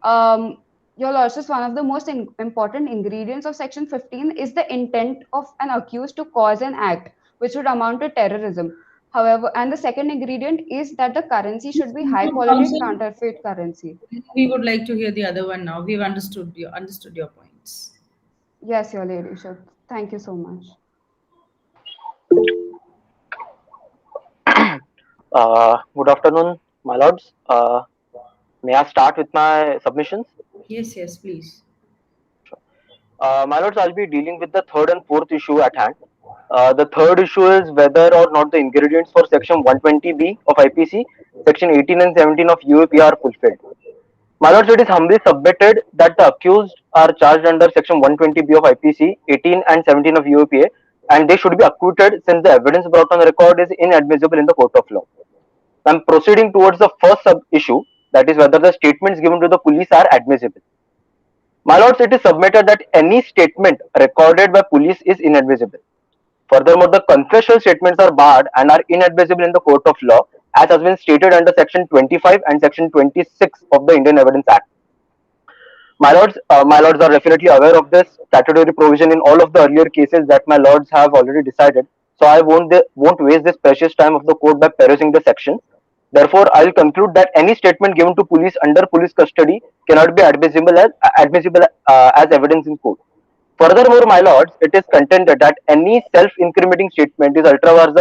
Your Lordship, one of the most important ingredients of Section 15 is the intent of an accused to cause an act, which would amount to terrorism. However, and the second ingredient is that the currency should be high quality Counsel, counterfeit currency. we would like to hear the other one now. We've understood your points. Yes, Your Ladyship. Thank you so much. Good afternoon, my lords. May I start with my submissions? Yes, please. My lords, I'll be dealing with the third and fourth issue at hand. The third issue is whether or not the ingredients for Section 120B of IPC, Section 18 and 17 of UAP are fulfilled. My lords, it is humbly submitted that the accused are charged under Section 120B of IPC, 18 and 17 of UAPA, and they should be acquitted since the evidence brought on record is inadmissible in the court of law. I'm proceeding towards the first sub-issue, that is whether the statements given to the police are admissible. My lords, it is submitted that any statement recorded by police is inadmissible. Furthermore, the confessional statements are barred and are inadmissible in the court of law, as has been stated under Section 25 and Section 26 of the Indian Evidence Act. My lords are definitely aware of this statutory provision in all of the earlier cases that my lords have already decided. So I won't waste this precious time of the court by perusing the section. Therefore, I will conclude that any statement given to police under police custody cannot be admissible as evidence in court. Furthermore, my lords, it is contended that any self-incriminating statement is ultra vires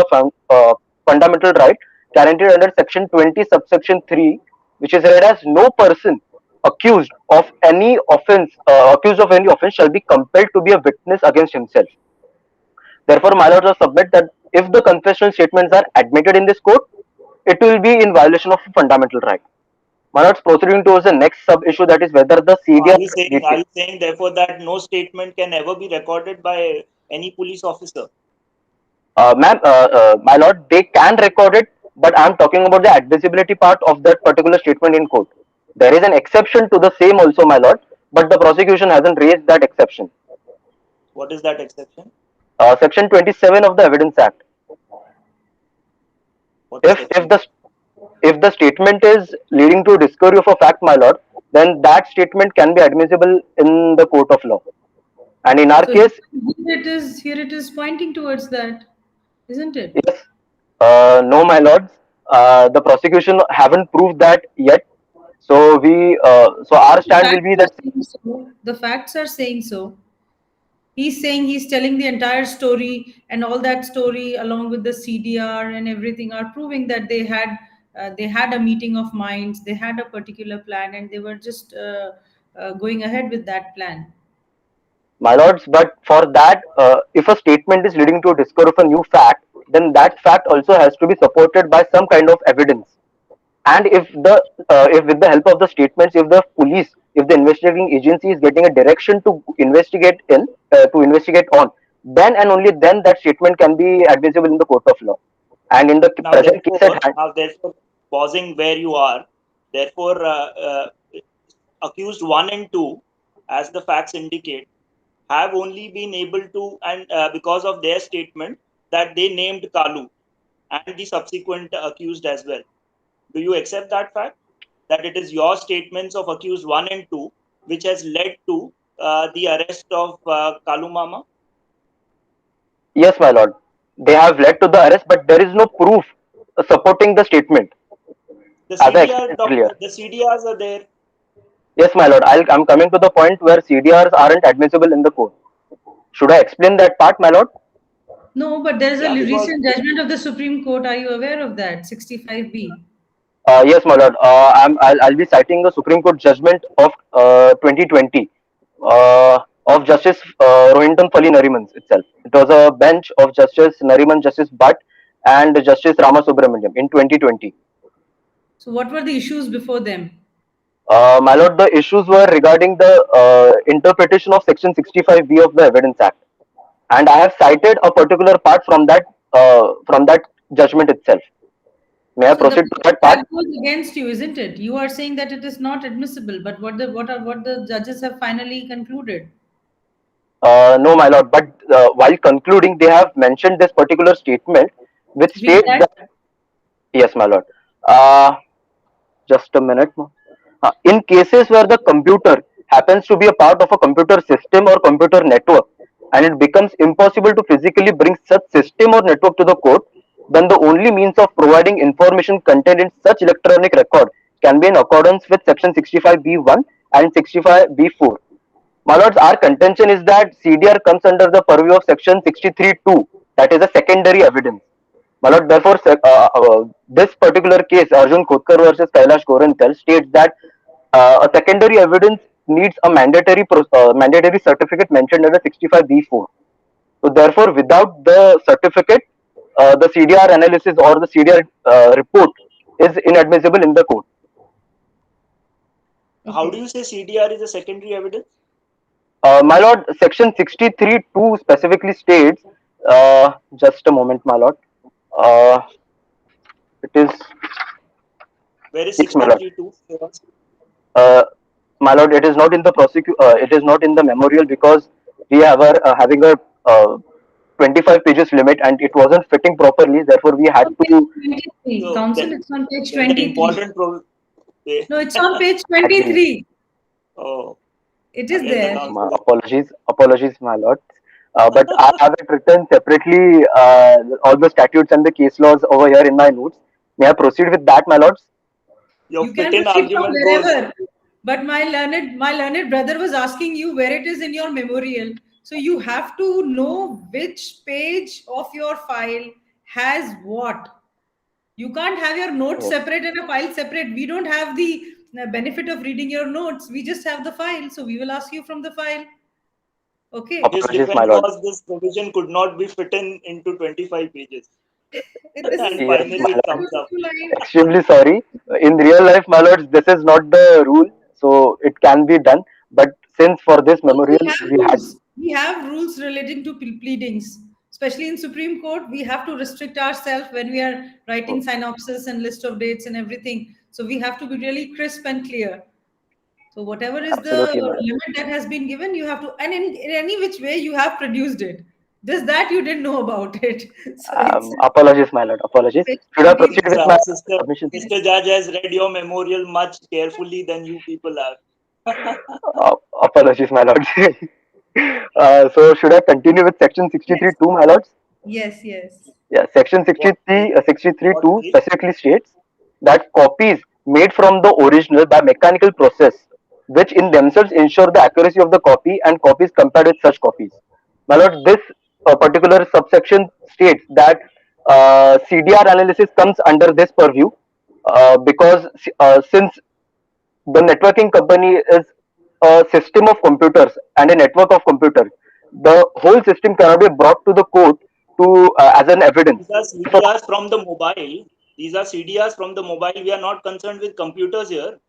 fundamental right guaranteed under Section 20, subsection 3, which is read as no person accused of any offense shall be compelled to be a witness against himself. Therefore, my lords, I submit that if the confessional statements are admitted in this court, it will be in violation of a fundamental right. My lords, proceeding towards the next sub-issue, that is whether the CDR... Are you saying therefore that no statement can ever be recorded by any police officer? Ma'am, my lord, they can record it, but I am talking about the admissibility part of that particular statement in court. There is an exception to the same also, my lord, but the prosecution hasn't raised that exception. What is that exception? Section 27 of the Evidence Act. If the statement is leading to a discovery of a fact, my lord, then that statement can be admissible in the court of law. And in our case, here it is pointing towards that, isn't it? Yes. No, my lords. The prosecution haven't proved that yet. So our stand will be that the facts are saying so. He's saying he's telling the entire story, and all that story along with the CDR and everything are proving that they had a meeting of minds, they had a particular plan, and they were just going ahead with that plan. My lords, but for that, if a statement is leading to a discovery of a new fact, then that fact also has to be supported by some kind of evidence. And if with the help of the statements, if the investigating agency is getting a direction to investigate on, then and only then that statement can be admissible in the court of law. And in the present case at hand, therefore, pausing where you are, therefore, accused 1 and 2, as the facts indicate, have only been able to, and because of their statement, that they named Kalu and the subsequent accused as well. Do you accept that fact? That it is your statements of accused 1 and 2 which has led to the arrest of Kalu Mama? Yes, my lord. They have led to the arrest, but there is no proof supporting the statement. The CDRs are there. Yes, my lord. I'm coming to the point where CDRs aren't admissible in the court. Should I explain that part, my lord? No, but there is a recent judgment of the Supreme Court. Are you aware of that? 65B. Yes, my lord. I'll be citing the Supreme Court judgment of 2020. of Justice Rohinton Fali Nariman itself. It was a bench of Justice Nariman, Justice Bhatt, and Justice Ramasubramaniam in 2020. So what were the issues before them? My lord, the issues were regarding the interpretation of Section 65B of the Evidence Act, and I have cited a particular part from that judgment itself. May I So proceed to that part? that goes against you, isn't it? You are saying that it is not admissible, but what the judges have finally concluded? No, my lord. But while concluding, they have mentioned this particular statement, which Read states that. that yes, my lord. Uh, just a minute. In cases where the computer happens to be a part of a computer system or computer network, and it becomes impossible to physically bring such system or network to the court, then the only means of providing information contained in such electronic record can be in accordance with Section 65B1 and 65B4. My lords, our contention is that CDR comes under the purview of Section 63(2), that is a secondary evidence. My lord, therefore, this particular case, Arjun Khotkar versus Kailash Gorental, states that a secondary evidence needs a mandatory certificate mentioned under 65B4. So, therefore, without the certificate, the CDR analysis or the CDR report is inadmissible in the court. How do you say CDR is a secondary evidence? My lord, Section 63(2) specifically states, just a moment, my lord. It is, Where is yes, my lord. 63(2)? My lord, it is not in the it is not in the memorial because we are having a 25 pages limit and it wasn't fitting properly. Therefore, we had On page to. 23, So Council, then- it's on page then the 23. important No, it's on page 23. Oh, It is again, the there. council. Apologies, my lord. But I have it written separately, all the statutes and the case laws over here in my notes. May I proceed with that, my lords? Your You can fit-in proceed from argument goes. wherever. But my learned brother was asking you where it is in your memorial. So you have to know which page of your file has what. You can't have your notes Oh. separate and a file separate. We don't have the benefit of reading your notes. We just have the file. So we will ask you from the file. Okay. This Apologies, my defense lord. was this provision could not be fit into 25 pages. This And is Yes, finally my it lord. comes up. Extremely sorry. In real life, my lords, this is not the rule, so it can be done. But since for this No, memorial, we have we had. rules. We have rules relating to pleadings, especially in Supreme Court. We have to restrict ourselves when we are writing synopsis and list of dates and everything. So we have to be really crisp and clear. So whatever is the Absolutely, madam. limit that has been given, you have to, and in any which way you have produced it. Just that you didn't know about it. So it's Apologies, my lord. Apologies. page Should I 23. proceed with my Sister, submission? Sister Judge has read your memorial much carefully than you people have. Apologies, my lords. So should I continue with section 63(2), my lords? Yes, yes. Yeah, section 63(2) What page? specifically states that copies made from the original by mechanical process, which in themselves ensure the accuracy of the copy, and copies compared with such copies. My lord, this particular subsection states that CDR analysis comes under this purview because since the networking company is a system of computers and a network of computers, the whole system cannot be brought to the court to as an evidence. These are CDRs from the mobile. These are CDRs from the mobile. We are not concerned with computers here.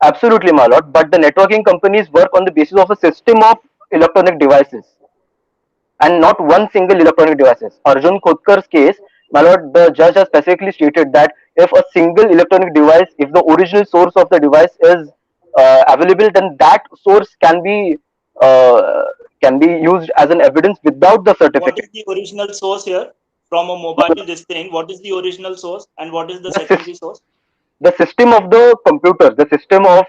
Absolutely, my lord. But the networking companies work on the basis of a system of electronic devices and not one single electronic devices. Arjun Khotkar's case, my lord, the judge has specifically stated that if a single electronic device, if the original source of the device is available, then that source uh, can be used as an evidence without the What certificate. is the original source here? From a mobile this thing, what is the original source and what is the secondary source? The system of the computer, the system of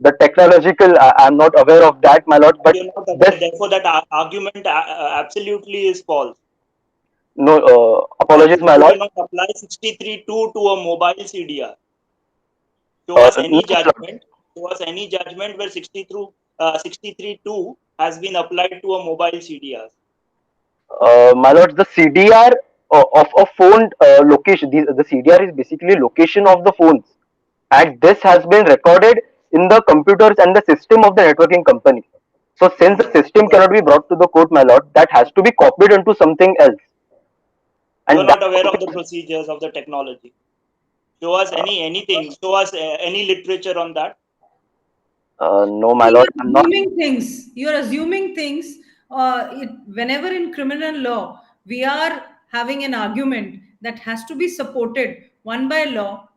the technological. I'm not aware of that, my lord. But You're not aware, this therefore that argument absolutely is false. no That apologies, you my lord. cannot apply 63(2) to a mobile CDR. Show us any No, judgment. Show us any judgment where 63(2) has been applied to a mobile CDR. my lord, the CDR of a phone location. The CDR is basically location of the phones, and this has been recorded in the computers and the system of the networking company. So since the system cannot be brought to the court, my lord, that has to be copied into something else. You are And not that aware of the procedures of the technology. Show us anything. Show us any literature on that. no, my See, lord, you're I'm not. assuming things. You're assuming things. Whenever in criminal law we are having an argument that has to be supported one by law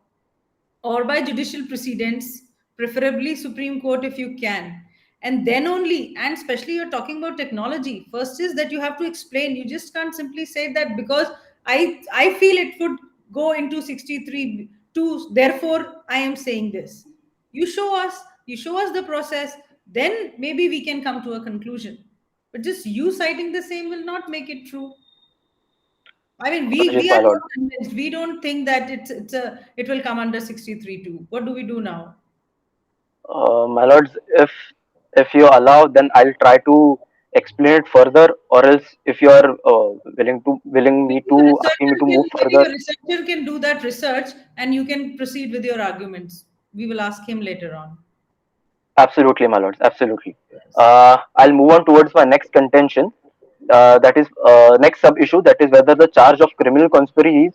or by judicial precedents, preferably Supreme Court if you can. And then only, and especially you're talking about technology. First is that you have to explain. You just can't simply say that because I feel it would go into 63 2, therefore I am saying this. You show us the process, then maybe we can come to a conclusion. But just you citing the same will not make it true. I mean, Apologies, we my are lord. not convinced. We don't think that it will come under 63.2. What do we do now? My lords, if you allow, then I'll try to explain it further, or else if you are willing me Maybe to asking me to move further. a researcher can do that research and you can proceed with your arguments. We will ask him later on. Absolutely, my lords. Absolutely. I'll move on towards my next contention. That is next sub issue. That is whether the charge of criminal conspiracy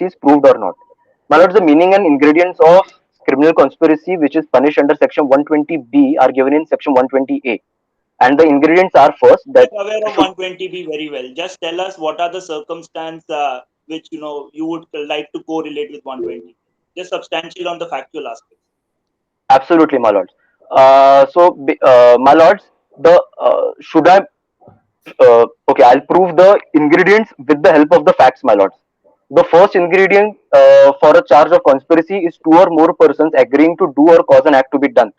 is proved or not. My lords, the meaning and ingredients of criminal conspiracy, which is punished under section 120B, are given in section 120A. And the ingredients are first that I'm aware of 120B very well. Just tell us what are the circumstances which you would like to correlate with 120. Just substantial on the factual aspects. absolutely, my lords. My lords, the should I okay, I'll prove the ingredients with the help of the facts, my lords. The first ingredient for a charge of conspiracy is two or more persons agreeing to do or cause an act to be done.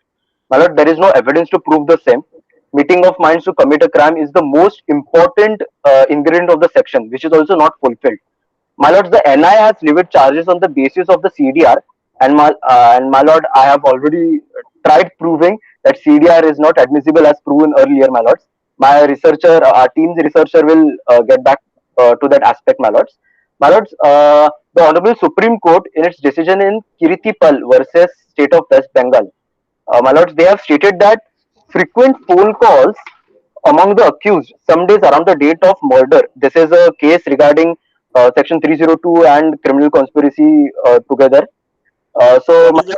My lord, there is no evidence to prove the same. Meeting of minds to commit a crime is the most important ingredient of the section, which is also not fulfilled. My lord, the NI has levied charges on the basis of the CDR, and my lord, I have already tried proving that CDR is not admissible as proven earlier, my lords. My researcher, our team's researcher, will get back to that aspect, my lords. My lords, the Honorable Supreme Court, in its decision in Kiritipal versus State of West Bengal, my lords, they have stated that frequent phone calls among the accused some days around the date of murder. This is a case regarding section 302 and criminal conspiracy together. So, What my is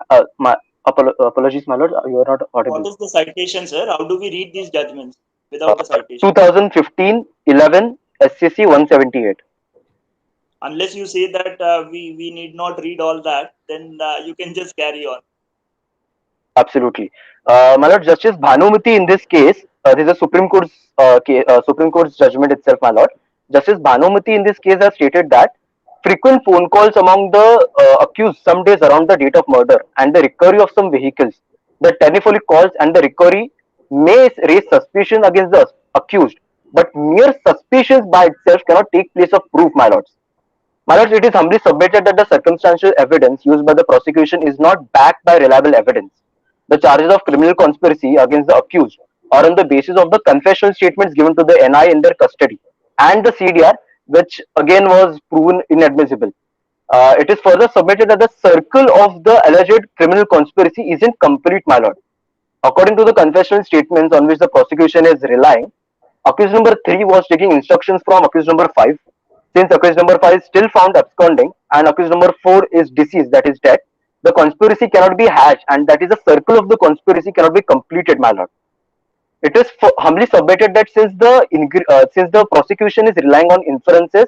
the lord, apologies, my lord, you are not audible. what is the citation, sir? How do we read these judgments without the citation? 2015-11 SCC 178. Unless you say that we need not read all that, then you can just carry on. Absolutely. My lord, Justice Bhanumati in this case, this is a Supreme Court's judgment itself, my lord. Justice Bhanumati in this case has stated that frequent phone calls among the accused some days around the date of murder and the recovery of some vehicles, the telephonic calls and the recovery may raise suspicion against the accused, but mere suspicions by itself cannot take place of proof, my lords. My lords, it is humbly submitted that the circumstantial evidence used by the prosecution is not backed by reliable evidence. The charges of criminal conspiracy against the accused are on the basis of the confessional statements given to the NI in their custody and the CDR, which again was proven inadmissible. It is further submitted that the circle of the alleged criminal conspiracy isn't complete, my lord. According to the confessional statements on which the prosecution is relying, accused number 3 was taking instructions from accused number 5. Since accused number 5 is still found absconding and accused number 4 is deceased, that is dead, the conspiracy cannot be hatched and that is the circle of the conspiracy cannot be completed, my lord. It is humbly submitted that since the prosecution is relying on inferences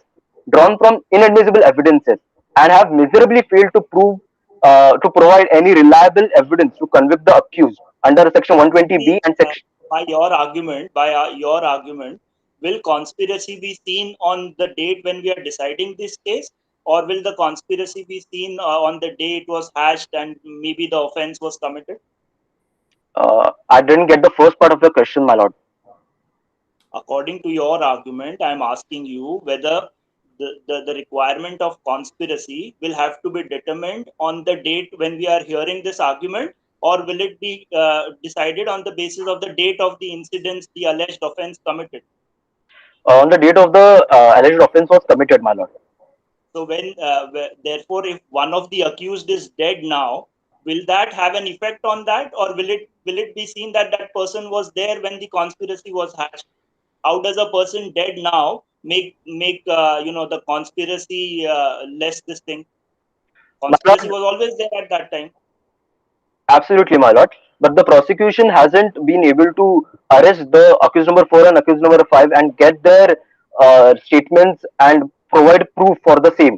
drawn from inadmissible evidences and have miserably failed to provide any reliable evidence to convict the accused under section 120B and section. By your argument, will conspiracy be seen on the date when we are deciding this case, or will the conspiracy be seen on the day it was hashed and maybe the offense was committed? I didn't get the first part of the question, my lord. According to your argument, I am asking you whether the requirement of conspiracy will have to be determined on the date when we are hearing this argument, or will it be decided on the basis of the date of the incidents, the alleged offense committed? On the date of the alleged offense was committed, my lord. So therefore, if one of the accused is dead now, will that have an effect on that, or will it be seen that that person was there when the conspiracy was hatched? How does a person dead now make the conspiracy less this thing? My Conspiracy lord, was always there at that time. absolutely, my lord. But the prosecution hasn't been able to arrest the accused number 4 and accused number 5 and get their statements and provide proof for the same.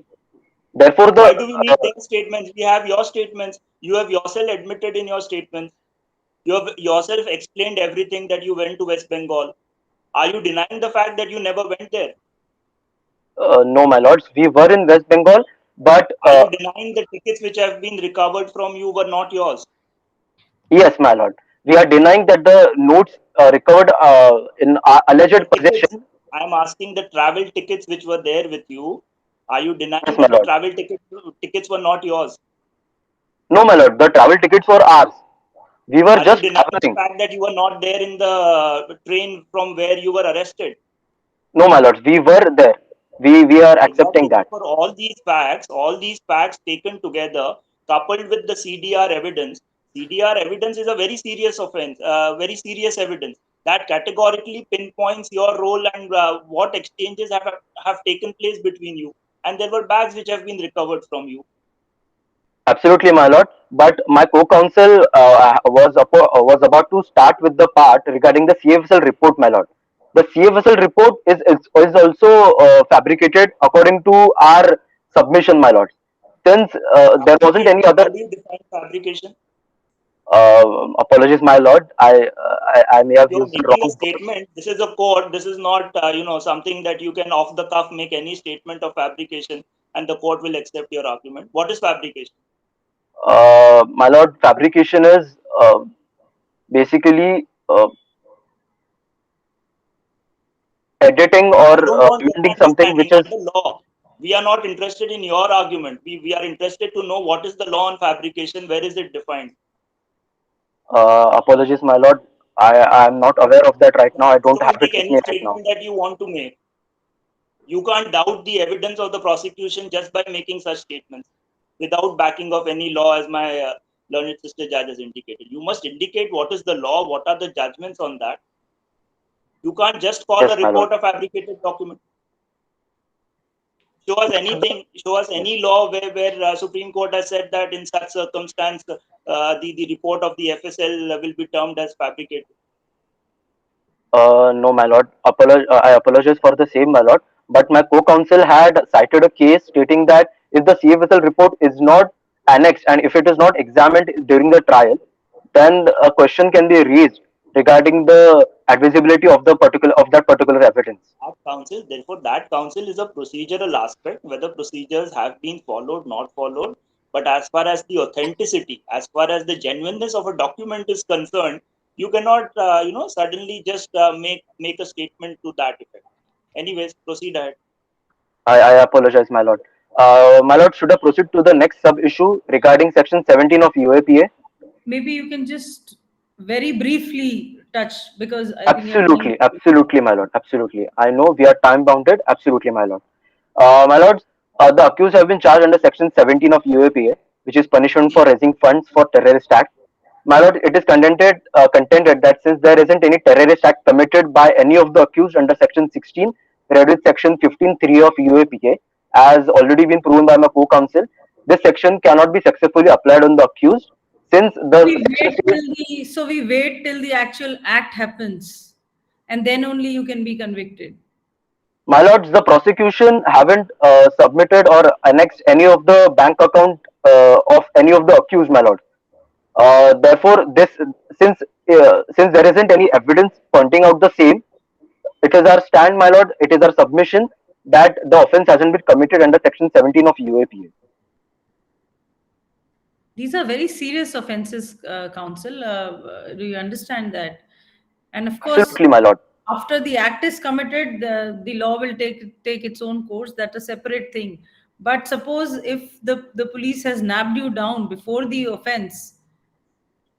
Therefore, Why do we need their statements? We have your statements. You have yourself admitted in your statements. You have yourself explained everything that you went to West Bengal. Are you denying the fact that you never went there? no, my lords, we were in West Bengal, but Are you denying the tickets which have been recovered from you were not yours? yes, my lord, we are denying that the notes recovered in alleged The tickets, possession. I am asking the travel tickets which were there with you. Are you Yes, denying my that the lord. travel tickets were not yours? No, my lord, the travel tickets were ours. We were Are you just denying the traveling. fact that you were not there in the train from where you were arrested? No, my lords, we were there. We are accepting Exactly. that. For all these facts taken together, coupled with the CDR evidence is a very serious offense, very serious evidence that categorically pinpoints your role and what exchanges have taken place between you. And there were bags which have been recovered from you. Absolutely, my lord. But my co-counsel was about to start with the part regarding the CFSL report, my lord. The CFSL report is also fabricated according to our submission, my lord. Since there wasn't any How other do you define fabrication? apologies, my lord. I may have You're used the making a wrong word. statement. This is a court. This is not something that you can off the cuff make any statement of fabrication and the court will accept your argument. What is fabrication? My lord, fabrication is basically editing or I don't want your inventing something understanding which is of the law. We are not interested in your argument. We are interested to know what is the law on fabrication. Where is it defined? apologies, my lord. I am not aware of that right Then now. I please don't don't have it make with any me right now. statement that you want to make. You can't doubt the evidence of the prosecution just by making such statements without backing of any law, as my learned sister judge has indicated. You must indicate what is the law, what are the judgments on that. You can't just call Yes, a my lord. report a fabricated document. Show us Yes. any law where Supreme Court has said that in such circumstance, the report of the FSL will be termed as fabricated. No, my lord. I apologize for the same, my lord. But my co-counsel had cited a case stating that if the CFSL report is not annexed and if it is not examined during the trial, then a question can be raised regarding the admissibility of that particular evidence. Therefore, that counsel is a procedural aspect, whether procedures have been followed, not followed. But as far as the authenticity, as far as the genuineness of a document is concerned, you cannot, suddenly just make a statement to that effect. Anyways, proceed ahead. I apologize, my lord. My lord, should I proceed to the next sub issue regarding section 17 of UAPA? Maybe you can just very briefly touch, because I think your time. Absolutely, absolutely, my lord. Absolutely. I know we are time bounded. Absolutely, my lord. My lords, the accused have been charged under section 17 of UAPA, which is punishment for raising funds for terrorist act. My lord, it is contended that since there isn't any terrorist act committed by any of the accused under section 16, read with section 15(3) of UAPA, as already been proven by my co-counsel, this section cannot be successfully applied on the accused since the section says. So we wait till the actual act happens, and then only you can be convicted. My lords, the prosecution haven't submitted or annexed any of the bank account of any of the accused, my lord. Therefore, since since there isn't any evidence pointing out the same, it is our stand, my lord. It is our submission that the offence hasn't been committed under section 17 of UAPA. These are very serious offenses, counsel. Do you understand that? And of course, Absolutely, my lord. after the act is committed, the law will take its own course. That's a separate thing. But suppose if the police has nabbed you down before the offense,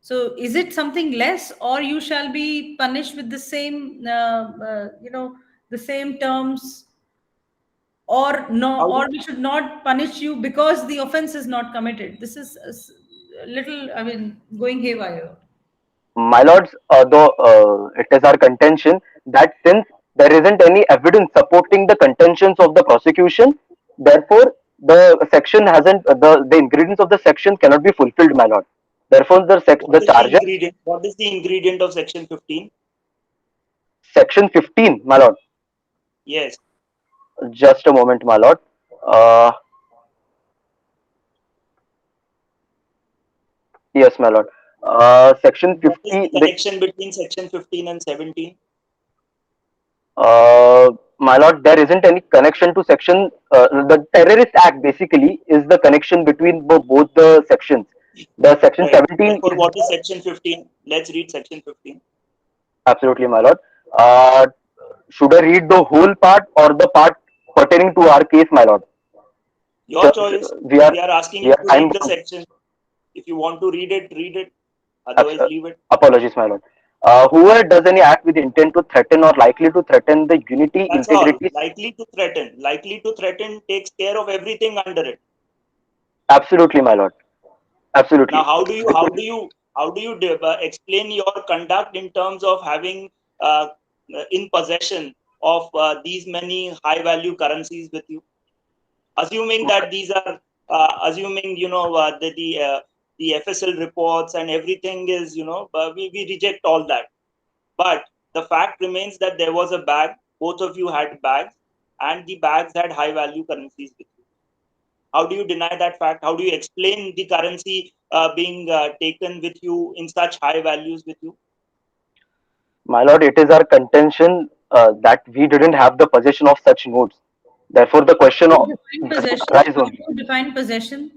so is it something less, or you shall be punished with the same, the same terms or no, How do- or we should not punish you because the offense is not committed. This is a little, I mean, going haywire. My lords, though it is our contention that since there isn't any evidence supporting the contentions of the prosecution, therefore the section hasn't the ingredients of the section cannot be fulfilled, my lord. Therefore, the charges, What is the ingredient of section 15? section 15, my lord. Yes. Just a moment, my lord. Yes, my lord. Section What is 50. the connection between section 15 and 17? My lord, there isn't any connection to section. The Terrorist Act basically is the connection between both the sections. The section Right. 17 Therefore, is what is section 15? Let's read section 15. absolutely, my lord. Should I read the whole part or the part pertaining to our case, my lord? Your choice. We are asking you to time read the bound. section. If you want to read it, read it. Abs- Otherwise, leave it. Apologies, my lord. Whoever does any act with intent to threaten or likely to threaten the unity, That's all. integrity. Likely to threaten. Likely to threaten takes care of everything under it. Absolutely, my lord. Absolutely. Now, how do you explain your conduct in terms of having in possession of these many high value currencies with you? Assuming that these are assuming the FSL reports and everything is we reject all that, but the fact remains that there was a bag, both of you had bags, and the bags had high value currencies with you. How do you deny that fact? How do you explain the currency being taken with you in such high values with you? My lord, it is our contention that we didn't have the possession of such notes. Therefore, the question of Define possession. rise How only. do you define possession?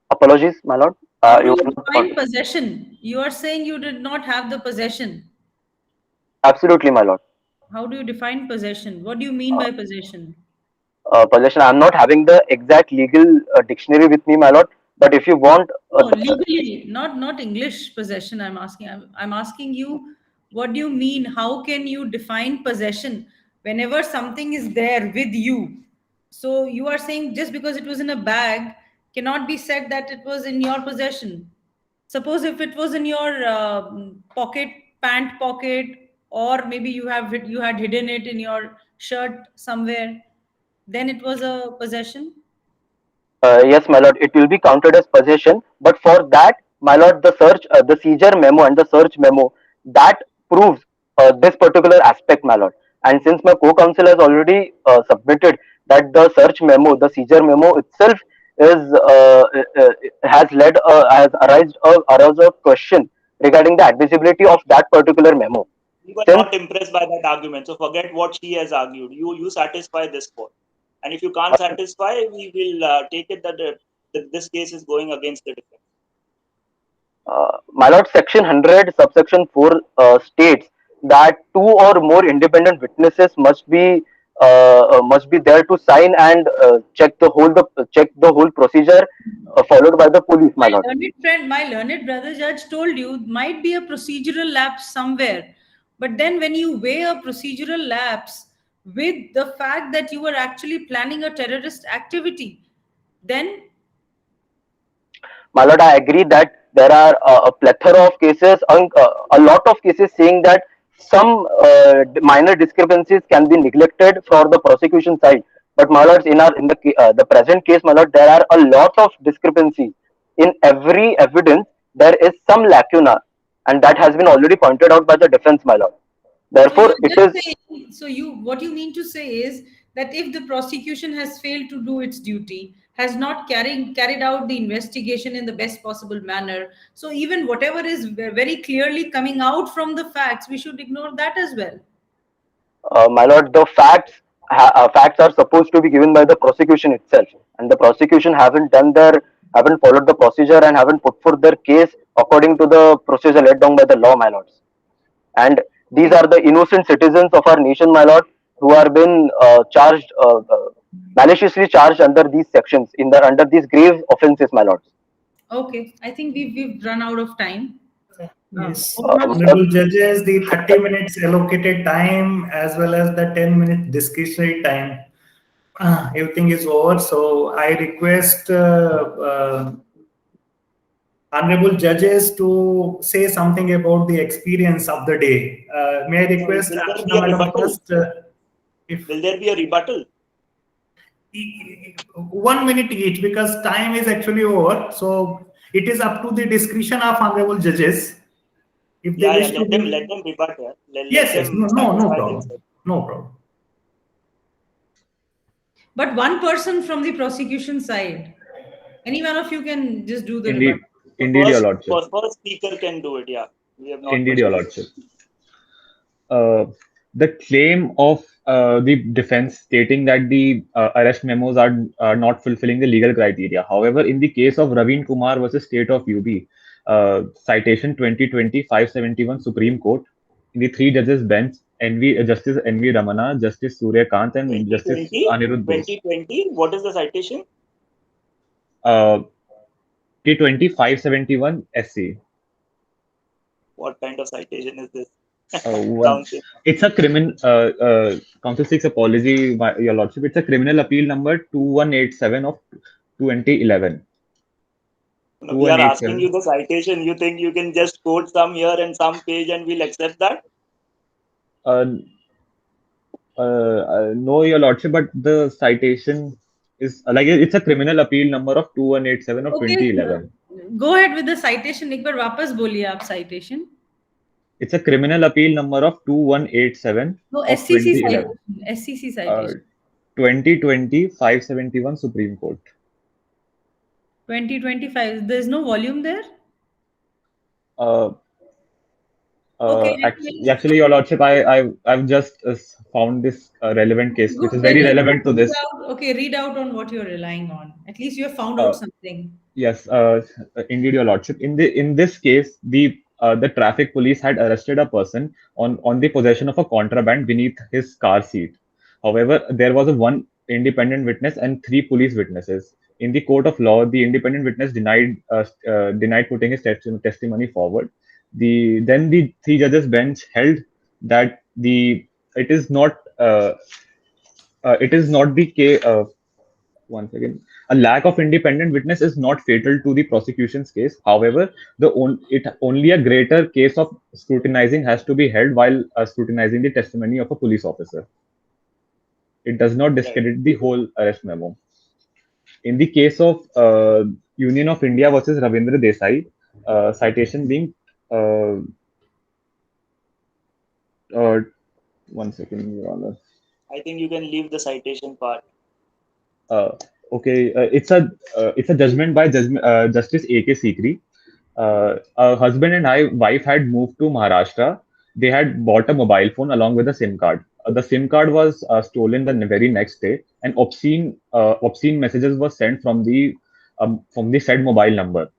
Apologies, my lord. How do You you were not define audible. possession? You are saying you did not have the possession. Absolutely, my lord. How do you define possession? What do you mean by possession? Possession. I'm not having the exact legal dictionary with me, my lord. But if you want, Oh, legally, not English possession. I'm asking. I'm asking you, what do you mean? How can you define possession whenever something is there with you? So you are saying just because it was in a bag cannot be said that it was in your possession. Suppose if it was in your pocket, pant pocket, or maybe you had hidden it in your shirt somewhere, then it was a possession. yes, my lord, it will be counted as possession. But for that, my lord, the seizure memo and the search memo that proves this particular aspect, my lord. And since my co-counsel has already submitted that the search memo, the seizure memo itself is has aroused a question regarding the admissibility of that particular memo. We were Since not impressed by that argument. So forget what she has argued. You satisfy this court. And if you can't satisfy, we will take it that this case is going against the defense. my lord, section 100 subsection 4 states that two or more independent witnesses must be there to sign and check the whole procedure followed by the police, my lord. Learned friend, my learned brother judge told you might be a procedural lapse somewhere. But then when you weigh a procedural lapse with the fact that you were actually planning a terrorist activity, then My lord, I agree that there are a plethora of cases, a lot of cases saying that some minor discrepancies can be neglected for the prosecution side. But my lords, the present case, my lord, there are a lot of discrepancies in every evidence. There is some lacuna, and that has been already pointed out by the defense, my lord. Therefore, it is what you mean to say is that if the prosecution has failed to do its duty, has not carried out the investigation in the best possible manner, so even whatever is very clearly coming out from the facts, we should ignore that as well. my lord, the facts are supposed to be given by the prosecution itself, and the prosecution haven't followed the procedure and haven't put forth their case according to the procedure laid down by the law, my lords. And these are the innocent citizens of our nation, my lord, who are been maliciously charged under these sections under these grave offences, my lords. Okay, I think we've run out of time. Yes, Okay. honorable judges, the 30 minutes allocated time as well as the 10-minute discretionary time everything is over. So I request honorable judges to say something about the experience of the day. May I request Will there Archana be a Madam rebuttal? first? If Will there be a rebuttal? 1 minute each, because time is actually over. So it is up to the discretion of honorable judges. If they Yeah, wish to let them give. rebut. Yeah. Let Yes, them no satisfy problem. themselves. No problem. But one person from the prosecution side. Any one of you can just do the Indeed, rebuttal. indeed, your lordship. First speaker can do it. Yeah, we have not Indeed, much your time. lordship. The claim of the defense stating that the arrest memos are not fulfilling the legal criteria. However, in the case of Raveen Kumar versus State of UB, citation 2020-571 Supreme Court, in the three judges bench, Justice N.V. Ramana, Justice Surya Kant, and Justice 2020, Anirudh Bose. 2020. What is the citation? T20-571 SC. What kind of citation is this? One, it's a criminal. Council seeks apology, Your Lordship. It's a criminal appeal number 2187 of 2011. No, we are asking 2187. you the citation. You think you can just quote some here and some page and we'll accept that? No, Your Lordship, but the citation is like it's a criminal appeal number of 2187 of Okay, 2011. go ahead with the citation. एक बार वापस बोलिए आप citation. It's a criminal appeal number of 2187 No, of SCC 2011. citation. SCC citation. 2020-571 Supreme Court. 2025. There's no volume there? Okay, Okay. actually, Your Lordship, I've just found this relevant case, which is very relevant to this. Read out on what you're relying on. At least you have found out something. Yes, indeed, Your Lordship. In this case, the traffic police had arrested a person on the possession of a contraband beneath his car seat. However, there was a one independent witness and three police witnesses. In the court of law, the independent witness denied putting his testimony forward. Then the three judges bench held that it is not the case. Once again, a lack of independent witness is not fatal to the prosecution's case. However, only a greater case of scrutinizing has to be held while scrutinizing the testimony of a police officer. It does not discredit the whole arrest memo. In the case of Union of India versus Ravindra Desai, citation being 1 second, Your Honor. I think you can leave the citation part. Okay, it's a judgment by Justice A.K. Sikri. A husband and wife had moved to Maharashtra. They had bought a mobile phone along with a SIM card. The SIM card was stolen the very next day, and obscene messages were sent from the said mobile number.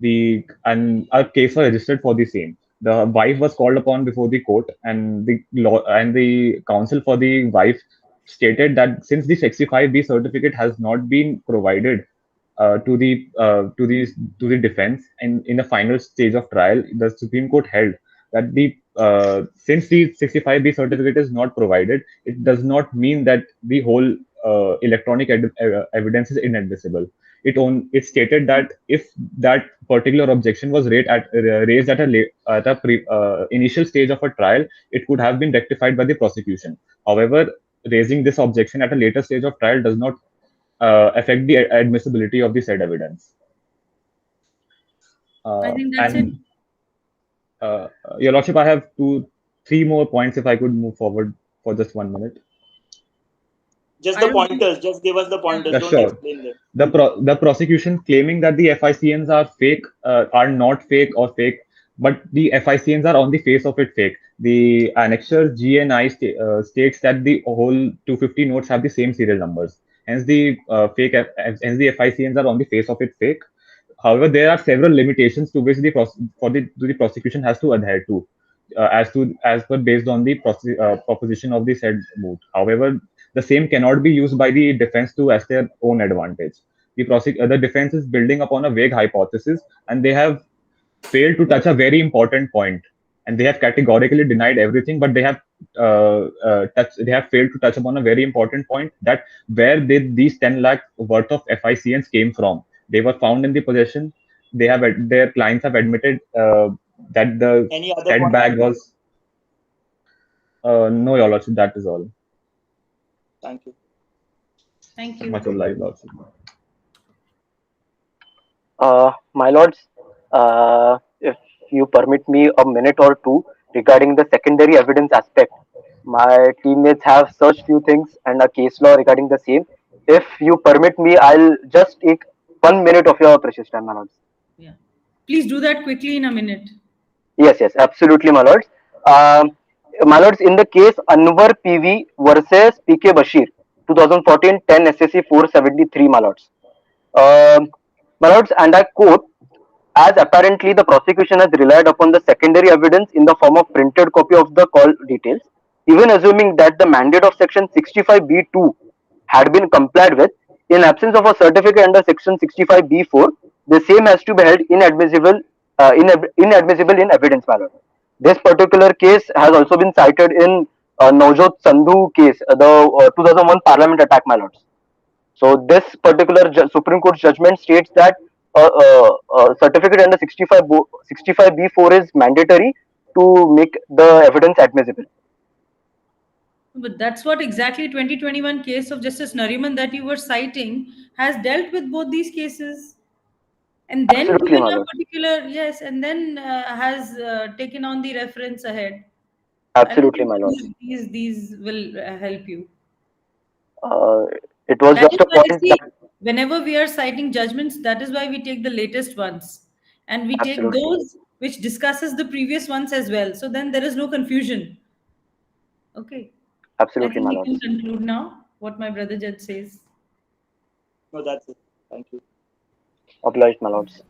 And a case was registered for the same. The wife was called upon before the court, and the counsel for the wife stated that since the 65B certificate has not been provided to the defense and in the final stage of trial, the Supreme Court held that since the 65B certificate is not provided, it does not mean that the whole electronic evidence is inadmissible. It stated that if that particular objection was raised at a initial stage of a trial, it could have been rectified by the prosecution. However, raising this objection at a later stage of trial does not affect the admissibility of the said evidence. I think that's it. Your Lordship, I have three more points if I could move forward for just 1 minute. Just the pointers. Just give us the pointers. Yeah, don't sure. Explain them. The prosecution claiming that the FICNs are fake, are not fake or fake, but the FICNs are on the face of it fake. The annexure G and I states that the whole 250 notes have the same serial numbers. Hence the FICNs are on the face of it fake. However, there are several limitations to which the prosecution has to adhere to, as per based on the proposition of the said moot. However, the same cannot be used by the defense to as their own advantage. The defense is building upon a vague hypothesis, and they have failed to touch a very important point. And they have categorically denied everything, but they have they have failed to touch upon a very important point, that where did these 10 lakh worth of FICNs came from? They were found in the possession. Their clients have admitted that the Any other said point? bag was. No, Your Lordship, that is all. Thank you. Thank you. Much obliged, Lordship. My lords, if you permit me a minute or two regarding the secondary evidence aspect, my teammates have searched few things and a case law regarding the same. If you permit me, I'll just take 1 minute of your precious time, my lords. Yeah. Please do that quickly in a minute. Yes, absolutely, my lords. My lords, in the case Anwar PV versus PK Bashir, 2014 10 SSC 473, my lords. My lords, and I quote, as apparently the prosecution has relied upon the secondary evidence in the form of printed copy of the call details, even assuming that the mandate of section 65B2 had been complied with, in absence of a certificate under section 65B4, the same has to be held inadmissible, inadmissible in evidence, my lord. This particular case has also been cited in Navjot Sandhu case, the 2001 Parliament attack, my lords. So this particular Supreme Court judgment states that certificate under 65B4 is mandatory to make the evidence admissible. But that's what exactly 2021 case of Justice Nariman that you were citing has dealt with both these cases. And then Absolutely, given my a lord. particular, yes, and then has taken on the reference ahead. I don't Absolutely, think my lord. these will help you. Uh, it was That just is a why, point see, that whenever we are citing judgments, that is why we take the latest ones. And we take absolutely, those which discusses the previous ones as well. So then there is no confusion. Okay. I absolutely, think my we can lords. conclude now what my brother judge says. No, that's it. Thank you. Obliged, my lords.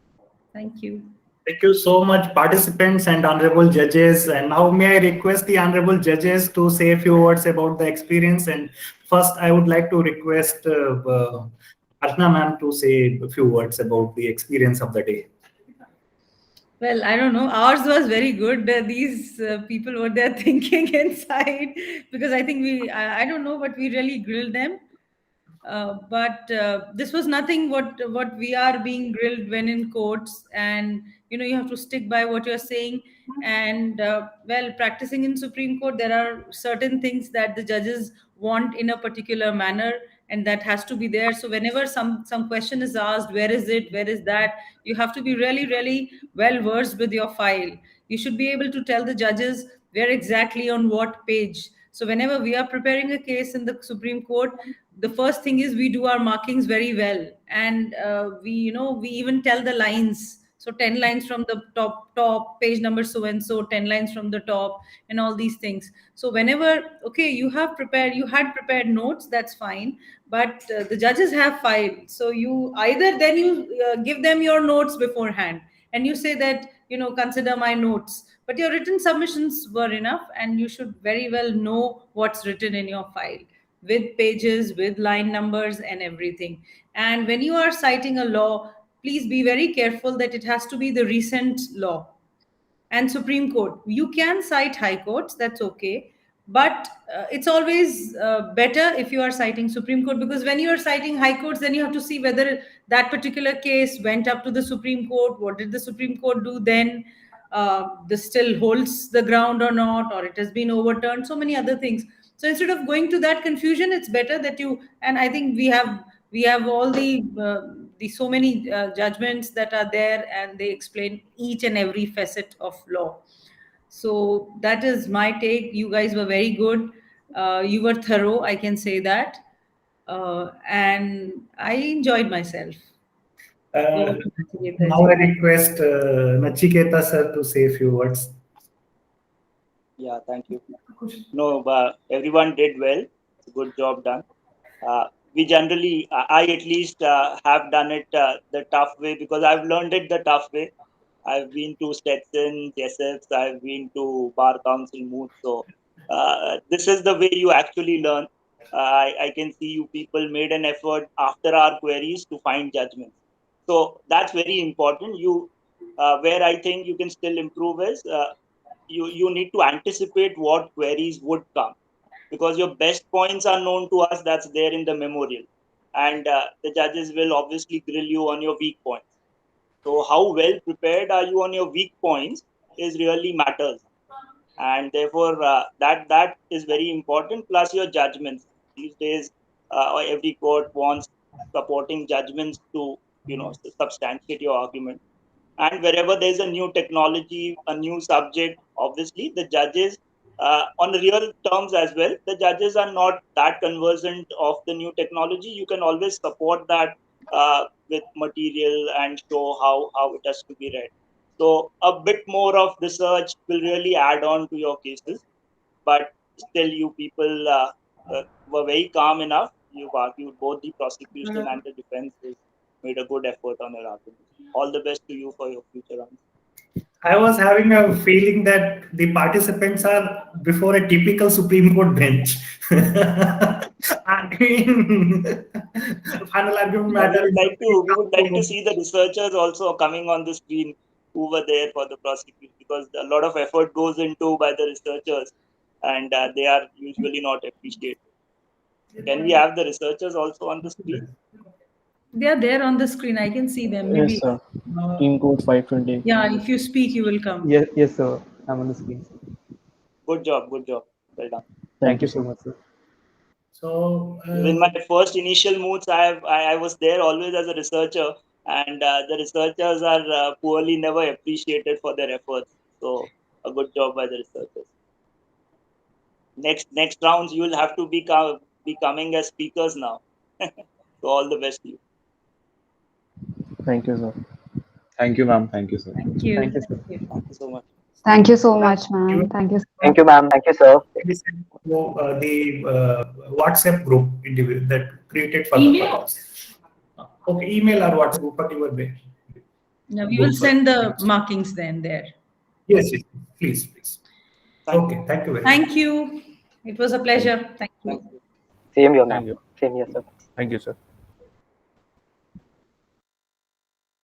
Thank you. Thank you so much, participants and honorable judges. And now may I request the honorable judges to say a few words about the experience. And first, I would like to request Archana ma'am to say a few words about the experience of the day. Well, I don't know. Ours was very good. These people, what they're thinking inside, because I think I don't know, but we really grilled them. But this was nothing what we are being grilled when in courts, and you have to stick by what you're saying. And well, practicing in Supreme Court, there are certain things that the judges want in a particular manner, and that has to be there. So whenever some question is asked, where is it, where is that, you have to be really really well versed with your file. You should be able to tell the judges where exactly on what page. So whenever we are preparing a case in the Supreme Court, the first thing is we do our markings very well, and we even tell the lines. So 10 lines from the top page number so and so, 10 lines from the top, and all these things. So whenever, okay, you had prepared notes, that's fine, but the judges have filed. So you either then you give them your notes beforehand, and you say that consider my notes, but your written submissions were enough, and you should very well know what's written in your file, with pages, with line numbers, and everything. And when you are citing a law, please be very careful that it has to be the recent law. And Supreme Court, you can cite high courts, that's okay, but it's always better if you are citing Supreme Court, because when you are citing high courts, then you have to see whether that particular case went up to the Supreme Court. What did the Supreme Court do then? This still holds the ground or not, or it has been overturned, so many other things. So instead of going to that confusion, it's better that you, and I think we have all the so many judgments that are there, and they explain each and every facet of law. So that is my take. You guys were very good. You were thorough, I can say that. And I enjoyed myself. Over to Nachiketa Now ji. I request Nachiketa sir to say a few words. Yeah, thank you. No, everyone did well. Good job done. We generally, I at least have done it the tough way, because I've learned it the tough way. I've been to Stetson, SFs, I've been to Bar Council Moot. So this is the way you actually learn. I can see you people made an effort after our queries to find judgments. So that's very important. Where I think you can still improve is you need to anticipate what queries would come, because your best points are known to us, that's there in the memorial, and the judges will obviously grill you on your weak points. So how well prepared are you on your weak points is really matters, and therefore that is very important. Plus your judgments. These days, every court wants supporting judgments to substantiate your argument. And wherever there's a new technology, a new subject, obviously the judges, on real terms as well, the judges are not that conversant of the new technology. You can always support that with material and show how it has to be read. So a bit more of research will really add on to your cases, but still you people were very calm enough. You've argued, both the prosecution and the defense has made a good effort on your argument. All the best to you for your future answers. I was having a feeling that the participants are before a typical Supreme Court bench. I mean, final argument matter. We would like to see the researchers also coming on the screen who were there for the prosecution, because a lot of effort goes into by the researchers, and they are usually not appreciated. Can we have the researchers also on the screen? They are there on the screen. I can see them. Maybe. Yes, sir. Team code 520. Yeah, if you speak, you will come. Yes, sir. I'm on the screen. Good job. Well done. Thank you so much, sir. So, in my first initial moods, I was there always as a researcher, and the researchers are poorly never appreciated for their efforts. So a good job by the researchers. Next rounds, you will have to be coming as speakers now. So all the best to you. Thank you, sir. Thank you, ma'am. Thank you, sir. Thank you. Thank you, sir. Thank you so much. Thank you so much, ma'am. Thank you. Thank you, ma'am. Thank you, sir. The WhatsApp group that created for the purpose. Okay, email or WhatsApp group, whatever way. Now we will send the markings then there. Yes, please. Okay, thank you very much. Thank you. It was a pleasure. Thank you. Same here, Thank ma'am. you. Same here, sir. Thank you, sir.